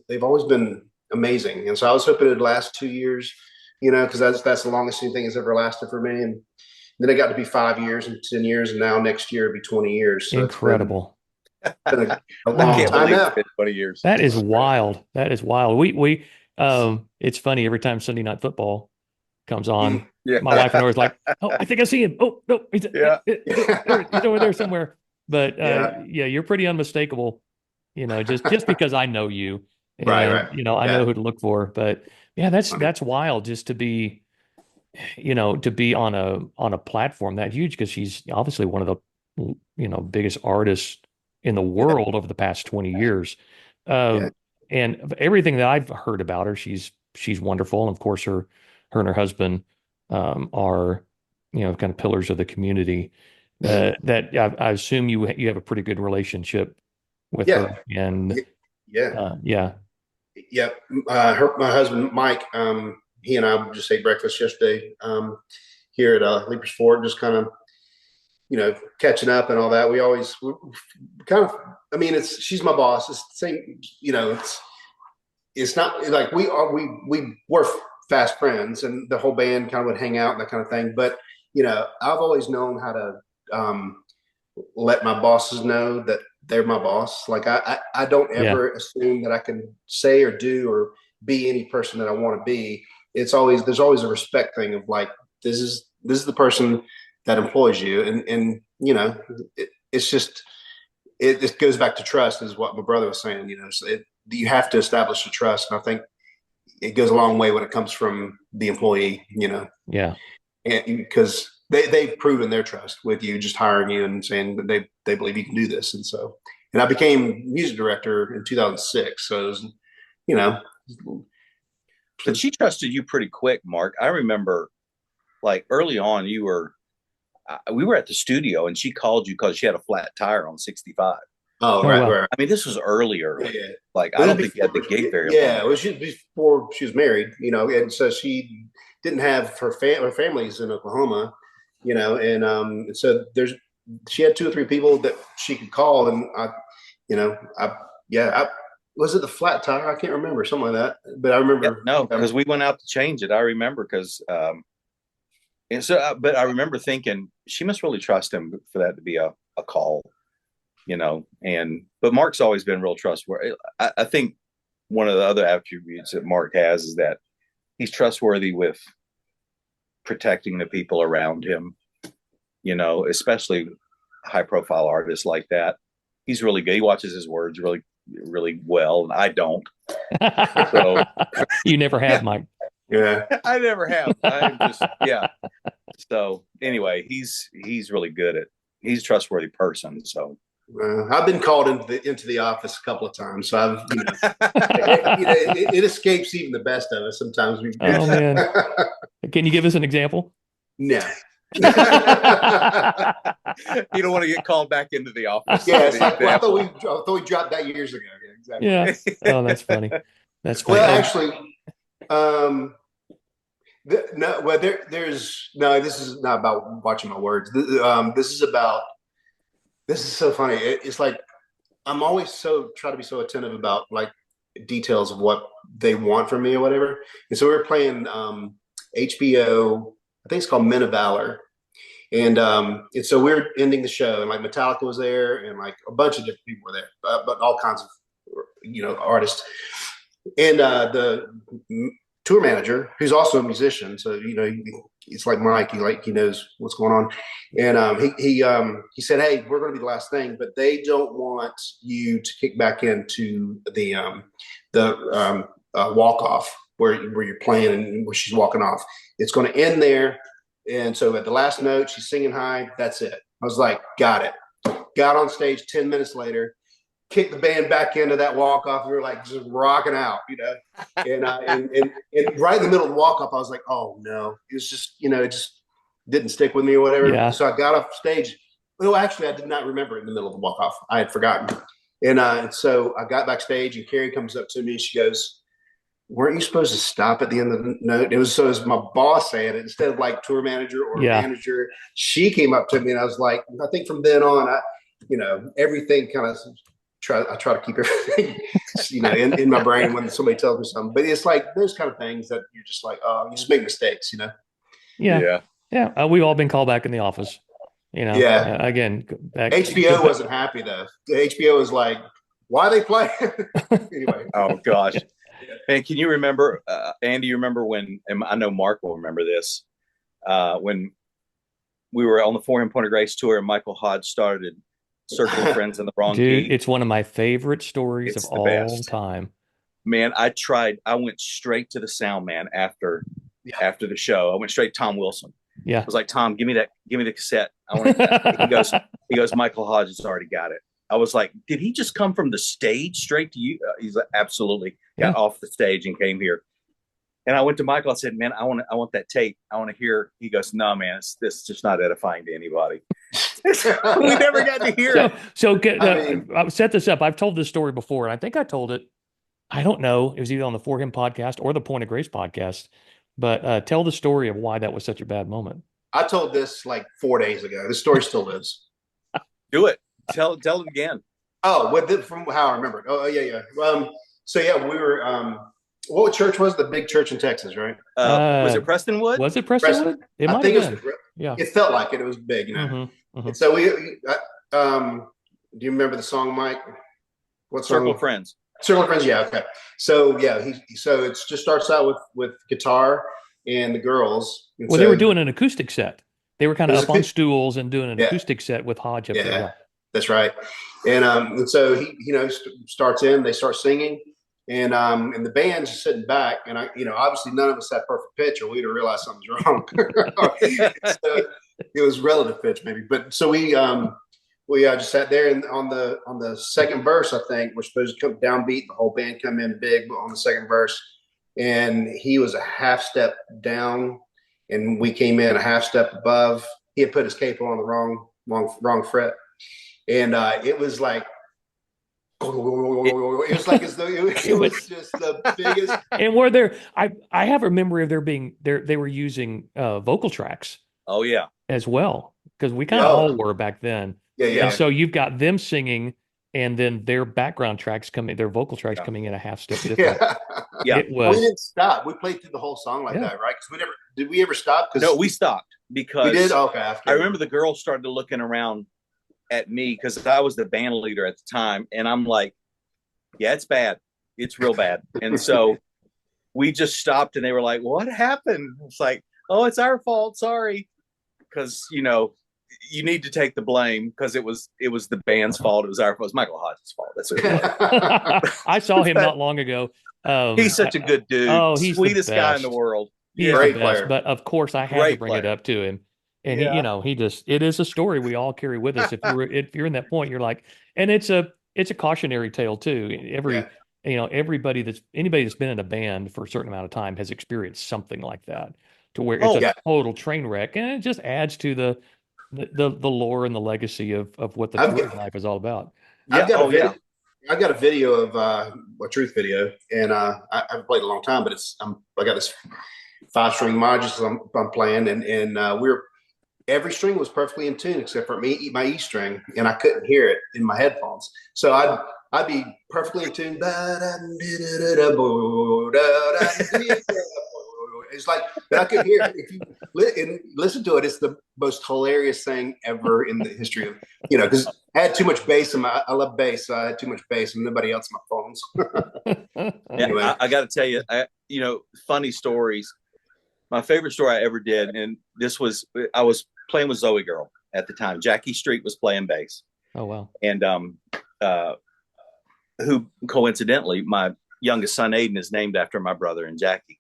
C: they've always been amazing. And so I was hoping it'd last 2 years, because that's the longest anything has ever lasted for me. And then it got to be 5 years and 10 years. And now next year it'll be 20 years. So
A: incredible.
C: It's been a
B: I
C: long
B: can't
C: time
B: believe
C: now.
B: it's been 20 years.
A: That is wild. That is wild. It's funny every time Sunday Night Football comes on.
B: Yeah.
A: My wife and I was like, "Oh, I think I see him. Oh no, he's over there somewhere." But you're pretty unmistakable. Just because I know you, and,
C: Right.
A: I know who to look for. But yeah, that's wild. Just to be, to be on a platform that huge, because she's obviously one of the biggest artists in the world over the past 20 years. And everything that I've heard about her, she's wonderful. And of course, her and her husband are, kind of pillars of the community. That I assume you have a pretty good relationship with her. And
C: my husband Mike, he and I just ate breakfast yesterday here at Leapers Ford, just kind of catching up and all that. We kind of, I mean, she's my boss. It's the same, it's not like we were fast friends, and the whole band kind of would hang out and that kind of thing. But, I've always known how to let my bosses know that they're my boss. Like I don't ever assume that I can say or do or be any person that I want to be. There's always a respect thing of like, this is the person that employs you. And it's just, it goes back to trust, is what my brother was saying, so you have to establish a trust. And I think it goes a long way when it comes from the employee,
A: Yeah.
C: And because they've proven their trust with you, just hiring you and saying that they believe you can do this. And I became music director in 2006. So it was,
B: But she trusted you pretty quick, Mark. I remember, like, early on, we were at the studio and she called you because she had a flat tire on 65.
C: Oh, right.
A: wow.
C: Right.
B: I mean, this was earlier.
C: Yeah.
B: Like, I don't think you had the gig very long.
C: Yeah, it was before she was married, and so she didn't have her family's in Oklahoma, and so she had 2 or 3 people that she could call, and was it the flat tire? I can't remember, something like that. But I remember.
B: No, because we went out to change it. I remember because, and so, but I remember thinking she must really trust him for that to be a call, but Mark's always been real trustworthy. I think one of the other attributes that Mark has is that he's trustworthy with protecting the people around him, especially high profile artists like that. He's really good. He watches his words really, really well. And I don't. So
A: You never have, Mike.
C: Yeah,
B: I never have. So anyway, he's really good he's a trustworthy person. So
C: I've been called into the office a couple of times, so I've it escapes even the best of us sometimes.
A: Oh man, can you give us an example?
C: No.
B: You don't want to get called back into the office.
C: Yeah, it's like, I thought we dropped that years ago. Yeah, exactly.
A: Yeah. Oh, that's funny. That's funny.
C: Well, actually, this is not about watching my words. This is so funny. It's like, I'm always try to be so attentive about like details of what they want from me or whatever. And so we were playing HBO, I think it's called Men of Valor. And so we were ending the show, and like Metallica was there, and like a bunch of different people were there, but all kinds of, artists. And the tour manager, who's also a musician, so it's like Mike, he knows what's going on. And he said, "Hey, we're going to be the last thing, but they don't want you to kick back into the walk off where you're playing and where she's walking off. It's going to end there." And so at the last note, she's singing high. That's it. I was like, got it. Got on stage 10 minutes later. kicked the band back into that walk off. We were like just rocking out, and right in the middle of the walk off, I was like, oh no, it was just, it just didn't stick with me or whatever.
A: Yeah.
C: So I got off stage. Well, actually, I did not remember it in the middle of the walk off. I had forgotten. And so I got backstage, and Carrie comes up to me. And she goes, "Weren't you supposed to stop at the end of the note?" It was my boss saying it instead of like tour manager or manager. She came up to me, and I was like, I think from then on, everything kind of I try to keep everything, in my brain when somebody tells me something. But it's like those kind of things that you're just like, oh, you just make mistakes,
A: Yeah. We've all been called back in the office. Again,
C: HBO wasn't happy though. The HBO was like, why are they playing? Anyway.
B: Oh gosh. And can you remember, Andy, you remember when, and I know Mark will remember this, when we were on the For Him Point of Grace tour and Michael Hodge started Circle of Friends in the wrong key?
A: It's one of my favorite stories of all time.
B: Man, I went straight to the sound man after the show. I went straight to Tom Wilson.
A: Yeah.
B: I was like, Tom, give me the cassette. I want that. He goes, Michael Hodge has already got it. I was like, did he just come from the stage straight to you? He's like, absolutely. Got off the stage and came here. And I went to Michael. I said, man, I want that tape. I want to hear. He goes, no, man, this is just not edifying to anybody. We never got to hear it.
A: So I'll set this up. I've told this story before, and I think I told it. I don't know. It was either on the For Him podcast or the Point of Grace podcast. But tell the story of why that was such a bad moment.
C: I told this like 4 days ago. The story still lives.
B: Do it. Tell it again.
C: Oh, from how I remember it. Oh, yeah. We were. What church was the big church in Texas, right?
B: Was it Prestonwood?
A: Was it Prestonwood? It might have been. Yeah.
C: It felt like it. It was big,
A: Mm-hmm.
C: And so do you remember the song, Mike? What song?
B: Circle of Friends.
C: Circle of Friends, yeah, okay. So so it just starts out with guitar and the girls. And
A: they were doing an acoustic set. They were kind of up on stools and doing an acoustic set with Hodge up there.
C: Yeah, that's right. And so he starts in. They start singing, and the band's just sitting back. And obviously none of us had perfect pitch, or we'd have realized something's wrong. So it was relative pitch, maybe. But so we just sat there, and on the second verse, I think we're supposed to come downbeat. The whole band come in big on the second verse, and he was a half step down, and we came in a half step above. He had put his capo on the wrong fret, and it was like it was like as though it was just the biggest.
A: And were there? I have a memory of there being there. They were using vocal tracks.
B: Oh yeah,
A: as well, because we kind of all were back then.
C: Yeah.
A: And so you've got them singing, and then their background tracks their vocal tracks coming in a half step different.
B: Yeah.
A: It was.
C: We didn't stop. We played through the whole song like that, right? Because did we ever stop?
B: No, we stopped because
C: we did. Okay.
B: I remember the girls started looking around at me because I was the band leader at the time, and I'm like, yeah, it's bad. It's real bad. And so we just stopped, and they were like, what happened? It's like, oh, it's our fault. Sorry. Because, you need to take the blame because it was the band's fault. It was our fault. It was Michael Hodge's fault. That's what it was.
A: I saw him not long ago.
B: He's such a good dude.
A: Oh, he's
B: sweetest
A: the
B: guy in the world.
A: He's
C: great
A: the best.
C: player.
A: But of course, I had to bring it up to him. And it is a story we all carry with us. If you're in that point, you're like, and it's a cautionary tale too. Anybody that's been in a band for a certain amount of time has experienced something like that, to where it's a total train wreck, and it just adds to the lore and the legacy of what the touring life is all about.
C: I've got a video of a Truth video, and I haven't played a long time, but I got this 5-string modulus I'm playing, and every string was perfectly in tune except for my E string, and I couldn't hear it in my headphones. So I'd be perfectly in tune. It's like, but I could hear it. If you listen to it, it's the most hilarious thing ever in the history of, because I had too much bass I love bass, so I had too much bass and nobody else on my phones.
B: Anyway. I got to tell you, funny stories. My favorite story I ever did, and I was playing with Zoe Girl at the time. Jackie Street was playing bass.
A: Oh, wow.
B: And who coincidentally, my youngest son, Aiden, is named after my brother and Jackie.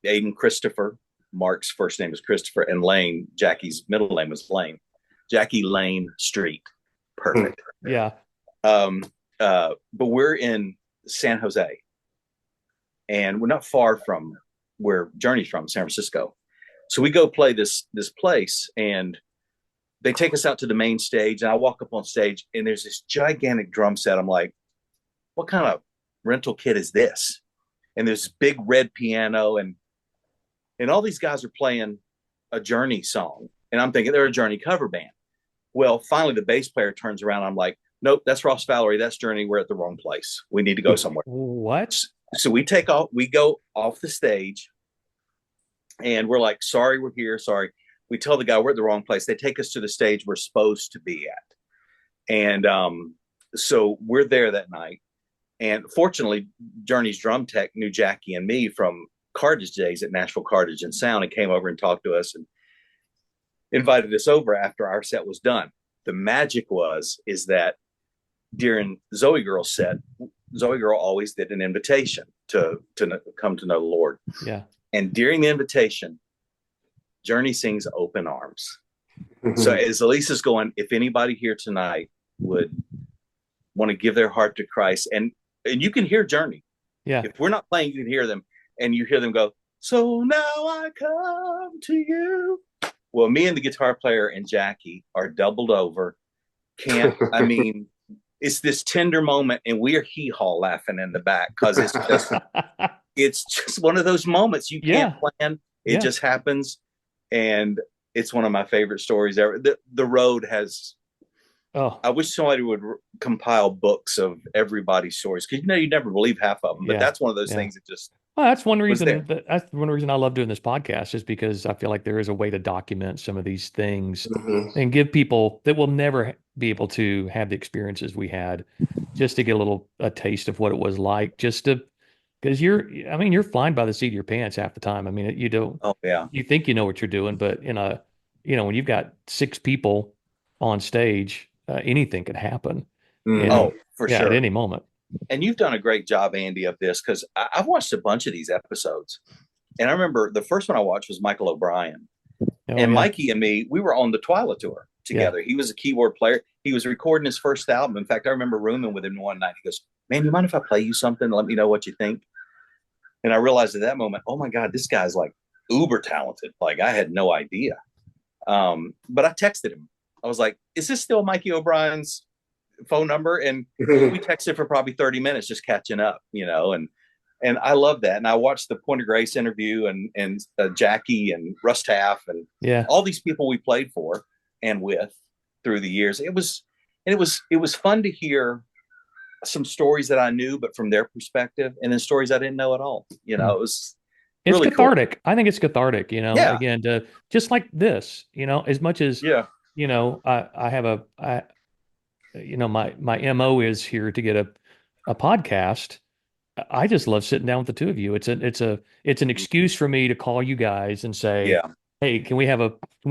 B: Aiden Christopher, Mark's first name is Christopher, and Lane, Jackie's middle name was Lane. Jackie Lane Street. Perfect.
A: Yeah.
B: Um, but we're in San Jose, and we're not far from where Journey's from, San Francisco. So we go play this place, and they take us out to the main stage, and I walk up on stage, and there's this gigantic drum set. I'm like, what kind of rental kit is this? And there's this big red piano, and all these guys are playing a Journey song, and I'm thinking they're a Journey cover band. Well, finally, the bass player turns around. I'm like, nope, that's Ross Valerie. That's Journey. We're at the wrong place. We need to go somewhere.
A: What?
B: So we take off. We go off the stage, and we're like, sorry, we're here. Sorry. We tell the guy we're at the wrong place. They take us to the stage we're supposed to be at, and so we're there that night. And fortunately, Journey's drum tech knew Jackie and me from Cartage days at Nashville Cartage and Sound, and came over and talked to us and invited us over after our set was done. The magic is that during Zoe Girl's set, Zoe Girl always did an invitation to come to know the Lord.
A: Yeah.
B: And during the invitation, Journey sings Open Arms. So as Elisa's going, if anybody here tonight would want to give their heart to Christ, and you can hear Journey.
A: Yeah.
B: If we're not playing, you can hear them, and you hear them go, so now I come to you. Well, me and the guitar player and Jackie are doubled over. I mean, it's this tender moment, and we are hee-haw laughing in the back because it's just one of those moments you can't plan. It just happens. And it's one of my favorite stories ever. The road has, I wish somebody would compile books of everybody's stories, because you never believe half of them, but that's one of those things that just,
A: well, that's one reason I love doing this podcast, is because I feel like there is a way to document some of these things and give people that will never be able to have the experiences we had, just to get a taste of what it was like, because you're flying by the seat of your pants half the time. I mean, you don't, you think you know what you're doing, but when you've got 6 people on stage, anything could happen.
B: For sure.
A: At any moment.
B: And you've done a great job, Andy, of this, because I've watched a bunch of these episodes. And I remember the first one I watched was Michael O'Brien. Mikey and me, we were on the Twila tour together. He was a keyboard player. He was recording his first album. In fact, I remember rooming with him one night. He goes, man, you mind if I play you something? Let me know what you think. And I realized at that moment, oh my God, this guy's like uber talented. Like, I had no idea. But I texted him. I was like, is this still Mikey O'Brien's phone number? And we texted for probably 30 minutes just catching up, and I love that. And I watched the Point of Grace interview, and Jackie and Russ Taff and all these people we played for and with through the years. It was fun to hear some stories that I knew, but from their perspective, and then stories I didn't know at all. It was really
A: cathartic.
B: Cool.
A: I think it's cathartic, again, to just like this, as much as, I have my MO is here to get a podcast. I just love sitting down with the two of you. It's an excuse for me to call you guys and say, hey, can we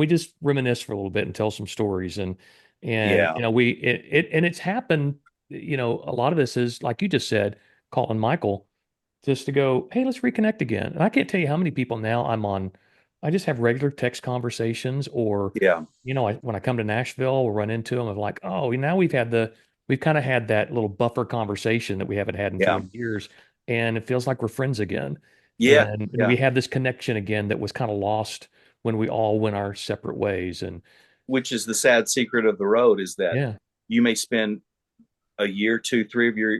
A: just reminisce for a little bit and tell some stories? And it's happened, a lot of this is, like you just said, calling Michael just to go, hey, let's reconnect again. And I can't tell you how many people now I just have regular text conversations, or, when I come to Nashville, we'll run into them of like, oh, now we've kind of had that little buffer conversation that we haven't had in 20 years. And it feels like we're friends again. And we have this connection again that was kind of lost when we all went our separate ways. And
B: which is the sad secret of the road, is that you may spend a year, 2, 3 of your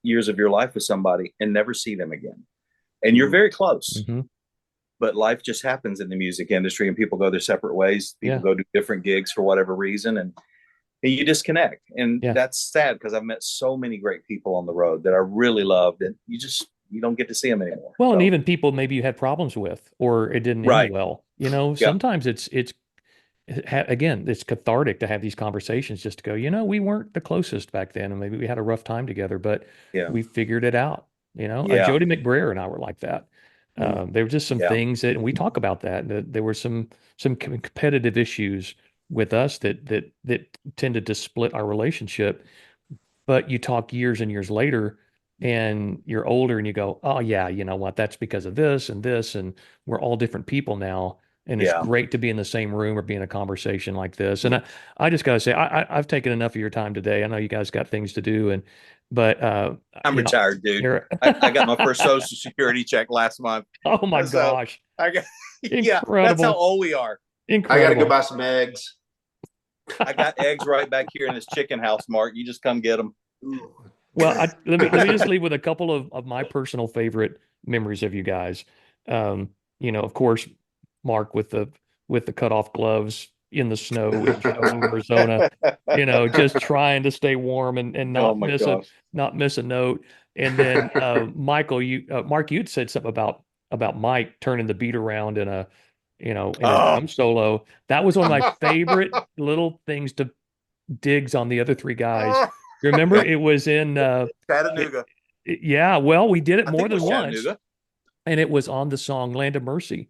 B: years of your life with somebody and never see them again. And you're very close. But life just happens in the music industry, and people go their separate ways. People go do different gigs for whatever reason, and you disconnect. And that's sad, because I've met so many great people on the road that I really loved, and you don't get to see them anymore.
A: Well, and even people maybe you had problems with, or it didn't end well. Sometimes again, it's cathartic to have these conversations, just to go, we weren't the closest back then, and maybe we had a rough time together, but we figured it out. Jody McBrayer and I were like that. There were just some things that, and we talk about that there were some competitive issues with us that tended to split our relationship. But you talk years and years later, and you're older, and you go, oh yeah, you know what? That's because of this, and we're all different people now. And it's
B: Yeah.
A: great to be in the same room or be in a conversation like this. And I just got to say, I've taken enough of your time today. I know you guys got things to do, but
B: I'm
A: you know,
B: retired, dude.
A: you're,
B: I got my first Social Security check last month.
A: oh my
B: So
A: gosh,
B: I got, yeah, that's how
A: incredible,
B: old we are.
C: I got to go
A: incredible.
C: buy some eggs.
B: I got eggs right back here in this chicken house, Mark. You just come get them.
A: Well, let me just leave with a couple of my personal favorite memories of you guys. Of course, Mark with the cut off gloves in the snow in Show, Arizona, just trying to stay warm and
B: Oh
A: not
B: my
A: miss a
B: gosh.
A: not miss a note. And then Michael, Mark, you'd said something about Mike turning the beat around in a
B: Oh,
A: drum solo. That was one of my favorite little things to digs on the other three guys.
B: oh,
A: Remember, it was in it,
B: Chattanooga.
A: yeah, well, we did it
B: I
A: more
B: think it
A: than
B: was
A: once,
B: Chattanooga.
A: and it was on the song Land of Mercy.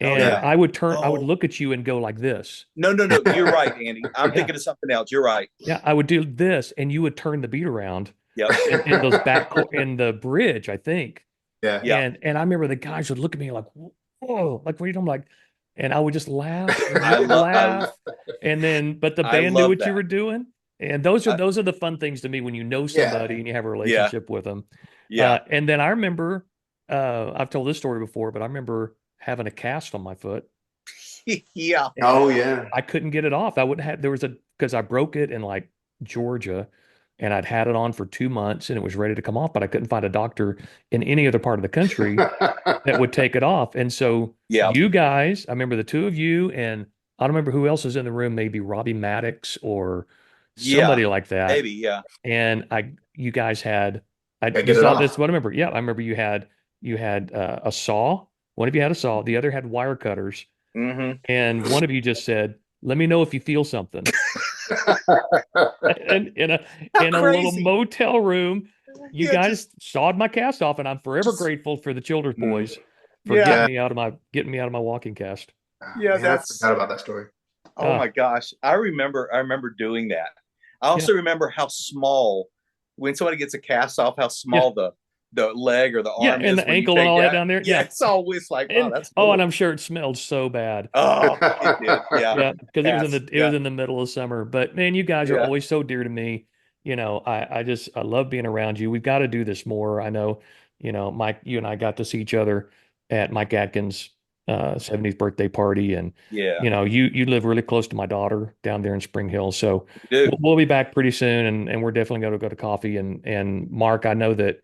B: Oh
A: And
B: yeah.
C: Yeah.
A: I would
B: Oh
A: look at you and go like this.
B: no, no, no. You're right, Andy. I'm
A: Yeah,
B: thinking of something else. You're right.
A: yeah, I would do this, and you would turn the beat around
B: Yep.
A: in those in the bridge, I think.
C: Yeah.
B: Yep.
A: And I remember the guys would look at me like, whoa, like what are you doing? Like, and I would just laugh and you
B: I
A: would
B: love.
A: laugh. And then, but the
B: I
A: band knew
B: love
A: what you
B: that.
A: were doing. And those are
B: I,
A: those are the fun things to me when you know
C: Yeah.
A: somebody and you have a
B: yeah.
A: relationship with them.
B: Yeah.
A: And then I remember, I've told this story before, but I remember having a cast on my foot.
B: Yeah.
C: Oh
A: And
C: yeah.
A: I couldn't get it off. I wouldn't have, there was because I broke it in like Georgia and I'd had it on for 2 months and it was ready to come off, but I couldn't find a doctor in any other part of the country that would take it off. And so
B: Yeah.
A: you guys, I remember the two of you, and I don't remember who else was in the room, maybe Robbie Maddox or
B: Yeah.
A: somebody like that.
B: Maybe. Yeah.
A: And you guys had,
C: Gotta
A: you
C: get it
A: saw this,
C: off.
A: what I remember. Yeah, I remember you had a saw. One of you had a saw, the other had wire cutters.
B: Mm-hmm.
A: And one of you just said, let me know if you feel something. And
B: How
A: in a little
B: crazy.
A: motel room, you
B: Yeah.
A: guys sawed my cast off, and I'm forever
B: Just.
A: grateful for the Children's
B: Mm.
A: Boys for
B: Yeah.
A: getting me out of my walking cast.
B: Yeah.
C: Man, I forgot about that story.
B: Oh
A: Uh,
B: my gosh. I remember doing that. I
A: yeah,
B: also remember how small when somebody gets a cast off, how
A: yeah,
B: small the leg or the
A: yeah,
B: arm
A: and
B: is
A: the
B: when you
A: ankle and
B: take
A: all that
B: that.
A: down there.
B: Yeah,
A: Yeah,
B: it's always like, wow,
A: and
B: that's
A: and
B: cool.
A: I'm sure it smelled so bad.
B: Oh, it did. Yeah.
A: Yeah, because
B: Cats.
A: it was
B: Yeah.
A: in the middle of summer. But man, you guys are
B: Yeah.
A: always so dear to me. I love being around you. We've got to do this more. I know, Mike, you and I got to see each other at Mike Atkins' 70th birthday party, and
B: Yeah.
A: you live really close to my daughter down there in Spring Hill, so
B: We do.
A: we'll be back pretty soon, and we're definitely going to go to coffee. And Mark, I know that,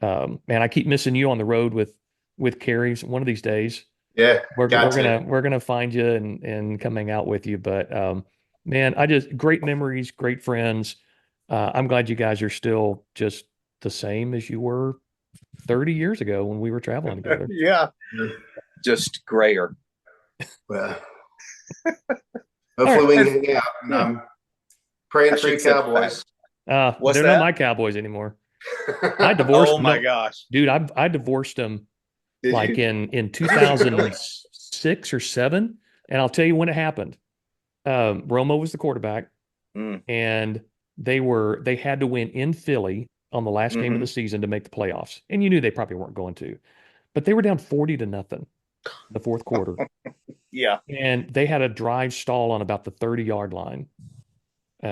A: man, I keep missing you on the road with Carrie. One of these days
C: Yeah.
A: we're
C: Got to.
A: we're gonna find you and come hang out with you. But man, I just great memories, great friends. I'm glad you guys are still just the same as you were 30 years ago when we were traveling together.
B: Yeah. Just grayer.
C: Well,
A: All
C: hopefully
A: right.
C: we can hang out. And,
A: Yeah.
C: praying
B: I
C: for
B: should
C: you
B: have said
C: Cowboys.
B: What's
A: They're not
B: that?
A: my Cowboys anymore. I divorced
B: Oh my
A: no,
B: gosh.
A: dude, I divorced them
C: Did
A: like
C: you?
A: in
C: Really?
A: 2006 or 7, and I'll tell you when it happened. Romo was the quarterback,
B: Mm.
A: and they had to win in Philly on the last game of
B: Hmm.
A: the season to make the playoffs. And you knew they probably weren't going to. But they were down 40-0 in the fourth quarter.
B: Yeah.
A: And they had a drive stall on about the 30-yard line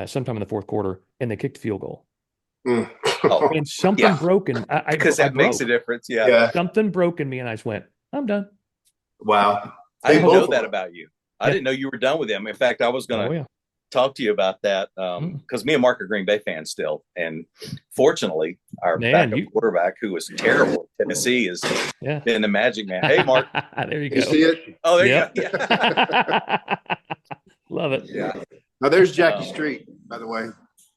A: sometime in the fourth quarter, and they kicked a field goal.
C: Mm.
B: Oh,
A: And something
B: yeah.
A: broke in
B: Because
A: I
B: that makes a
A: broke.
B: difference. Yeah.
C: Yeah.
A: Something broke in me, and I just went, I'm done.
C: Wow.
B: I
C: They
B: didn't know
C: both
B: that
C: are.
B: about you. I
A: Yeah.
B: didn't know you were done with them. In fact, I was
A: Oh,
B: going to
A: yeah.
B: talk to you about that
A: Mm.
B: because me and Mark are Green Bay fans still. And fortunately, our
A: Man,
B: backup quarterback, who was terrible at Tennessee, is
A: yeah.
B: been the Magic Man. Hey, Mark.
A: There you
C: You
A: go.
C: see it?
B: Oh, there
A: Yep.
B: you go. Yeah.
A: Love it.
B: Yeah.
C: Now there's Jackie
B: Um,
C: Street, by the way.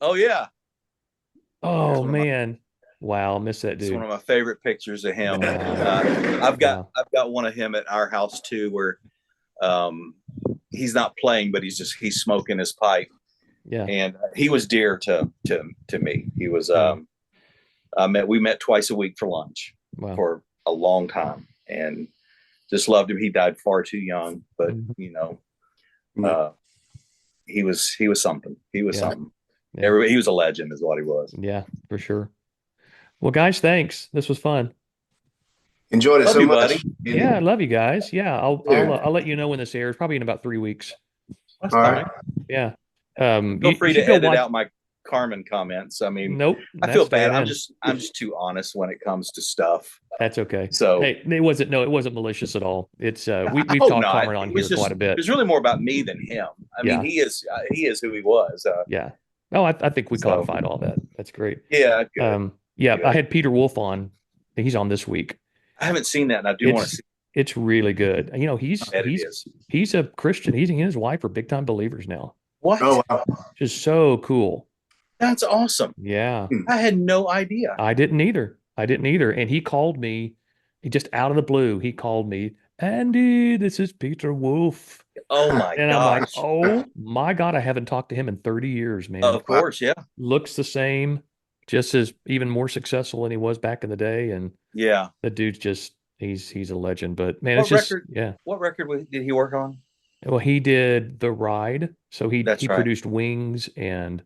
B: Oh, yeah.
A: Oh,
B: one of my-
A: man. Wow. Miss that
B: It's one
A: dude.
B: of my favorite pictures of him.
A: Wow.
B: I've
A: Wow.
B: got one of him at our house too, where he's not playing, but he's smoking his pipe,
A: Yeah.
B: and he was dear to me. He was
A: Yeah.
B: we met twice a week for lunch
A: Wow.
B: for a long time, and just loved him. He died far too young, but
A: Mhm.
B: he was something. He was
A: Yeah.
B: something.
A: Yeah.
B: He was a legend, is what he was.
A: Yeah, for sure. Well, guys, thanks. This was fun.
C: Enjoyed it
B: Love
C: so
B: you,
C: much.
B: buddy.
A: Yeah, I love you guys. Yeah,
C: Dude.
A: I'll let you know when this airs, probably in about 3 weeks.
B: That's
C: All
B: fine.
C: right.
A: Yeah.
B: Feel
A: You
B: free
A: should
B: to
A: go
B: edit
A: watch.
B: out my Carmen comments. I mean,
A: Nope,
B: I feel
A: that's
B: bad.
A: staying in.
B: I'm just too honest when it comes to stuff.
A: That's okay.
B: So,
A: Hey, it wasn't malicious at all. It's
B: I
A: we've
B: hope
A: talked
B: not.
A: Carmen on here quite a
B: It
A: bit.
B: was really more about me than him. I mean,
A: Yeah,
B: he is who he was.
A: yeah. Oh, I think we
B: So
A: codified all that. That's great.
B: yeah, good,
A: Yeah, I
B: good.
A: had Peter Wolf on. He's on this week.
B: I haven't seen that, and I do want to
A: It's
B: see.
A: it's really good.
B: I bet it is.
A: He's a Christian. He and his wife are big time believers now.
B: What?
C: Oh wow.
A: Just so cool.
B: That's awesome.
A: Yeah.
B: I had no idea.
A: I didn't either. I didn't either. And he called me, he just out of the blue, he called me, Andy, this is Peter Wolf.
B: Oh my
A: And I'm like,
B: gosh.
A: oh my God, I haven't talked to him in 30 years, man.
B: Of course, yeah,
A: Looks the same, just as even more successful than he was back in the day. And
B: yeah.
A: the dude's just, he's a legend. But man, it's
B: What
A: just,
B: record?
A: yeah.
B: What record did he work on?
A: Well, he did The Ride. So
B: That's
A: he
B: right.
A: produced Wings and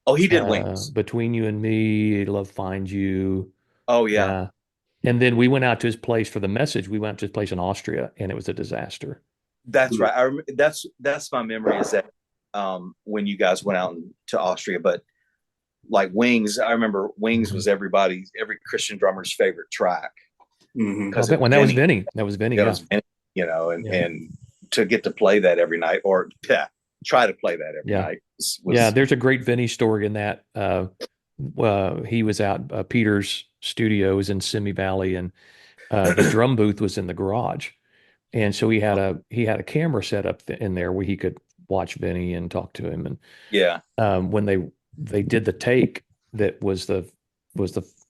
B: Oh, he did Wings.
A: Between You and Me, Love Finds You.
B: Oh yeah,
A: Yeah. And then we went out to his place for the message. We went to his place in Austria, and it was a disaster.
B: that's right. That's my memory is that when you guys went out to Austria, but like Wings, I remember Wings was every Christian drummer's favorite track
A: I
B: because
A: bet when that was Vinny. That was Vinny,
B: that
A: yeah.
B: was Vinny,
A: Yeah.
B: and to get to play that every night or try to play that every
A: Yeah.
B: night
A: Yeah, there's a great Vinny story in that. He was out, Peter's studio was in Simi Valley, and the drum booth was in the garage. And so he had a camera set up in there where he could watch Vinny and talk to him. And
B: yeah.
A: when they did the take that was the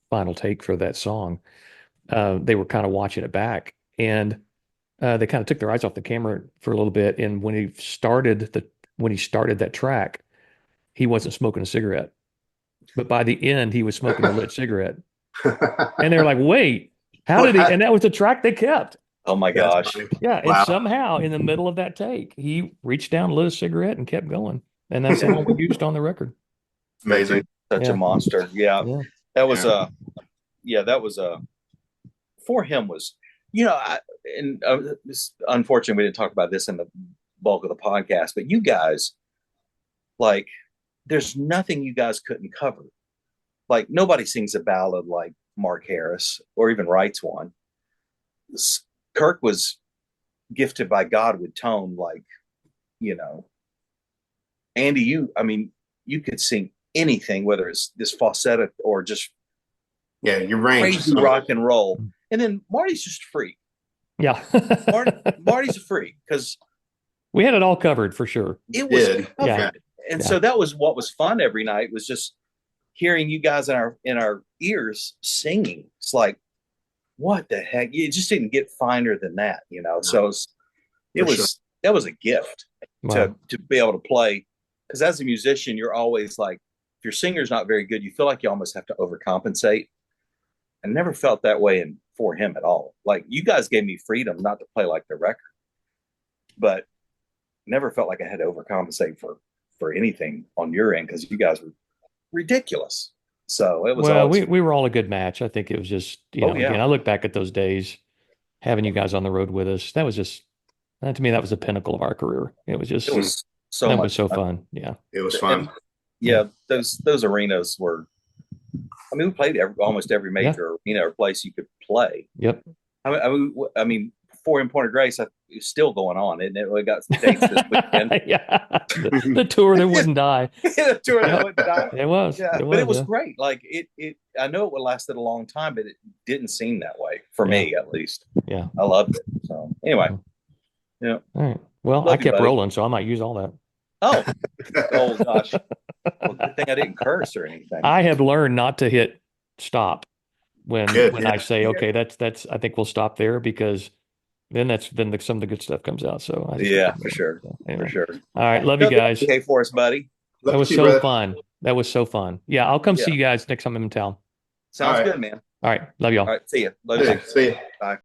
A: final take for that song, they were kind of watching it back, and they kind of took their eyes off the camera for a little bit. And when he started that track, he wasn't smoking a cigarette, but by the end, he was smoking a lit cigarette. And they were like, "Wait, how did he?" And that was the track they kept.
B: Oh my gosh.
A: Yeah, and
C: Wow.
A: somehow in the middle of that take, he reached down, lit a cigarette, and kept going. And that's the one we used on the record.
C: Amazing.
B: Such a monster. Yeah.
A: Yeah.
B: That was that was for him was, unfortunately we didn't talk about this in the bulk of the podcast, but you guys, like, there's nothing you guys couldn't cover. Like, nobody sings a ballad like Mark Harris or even writes one. Kirk was gifted by God with tone, like, Andy, you could sing anything, whether it's this falsetto or just
C: your range.
B: crazy rock and roll. And then Marty's just a freak.
A: Yeah.
B: Marty's a freak because
A: we had it all covered for sure.
B: it was covered.
A: Yeah.
B: And so that was what was fun every night, was just hearing you guys in our ears singing. It's like, what the heck? You just didn't get finer than that, So that was a gift
A: Wow.
B: to be able to play. Because as a musician, you're always like, if your singer's not very good, you feel like you almost have to overcompensate. I never felt that way for him at all. Like, you guys gave me freedom not to play like the record, but never felt like I had to overcompensate for anything on your end, because you guys were ridiculous. So it was
A: we were all a good match. I think it was just, again, I look back at those days, having you guys on the road with us. That was just, to me, that was the pinnacle of our career. It was just, that was so fun. Yeah.
C: It was fun.
B: And, those arenas were, we played almost every major arena or place you could play.
A: Yep.
B: I mean, before in Point of Grace, it's still going on, and we got dates this weekend.
A: Yeah, the tour that wouldn't die.
B: The tour that wouldn't die.
A: It was,
B: but it was great. Like, it. I know it would lasted a long time, but it didn't seem that way for me, at least.
A: Yeah,
B: I loved it. So anyway,
A: All right. Well, I kept rolling, so I might use all that.
B: Oh gosh. Well, good thing I didn't curse or anything.
A: I have learned not to hit stop when I say, okay, that's. I think we'll stop there, because then some of the good stuff comes out. So
B: for sure.
A: So, anyway.
B: For sure.
A: All right, love you guys.
B: Okay, for us, buddy.
A: That was so fun. That was so fun. Yeah, I'll come see you guys next time I'm in town.
B: Sounds good, man.
A: All right, love y'all.
B: All right, see you. Love you.
C: See you.
B: Bye.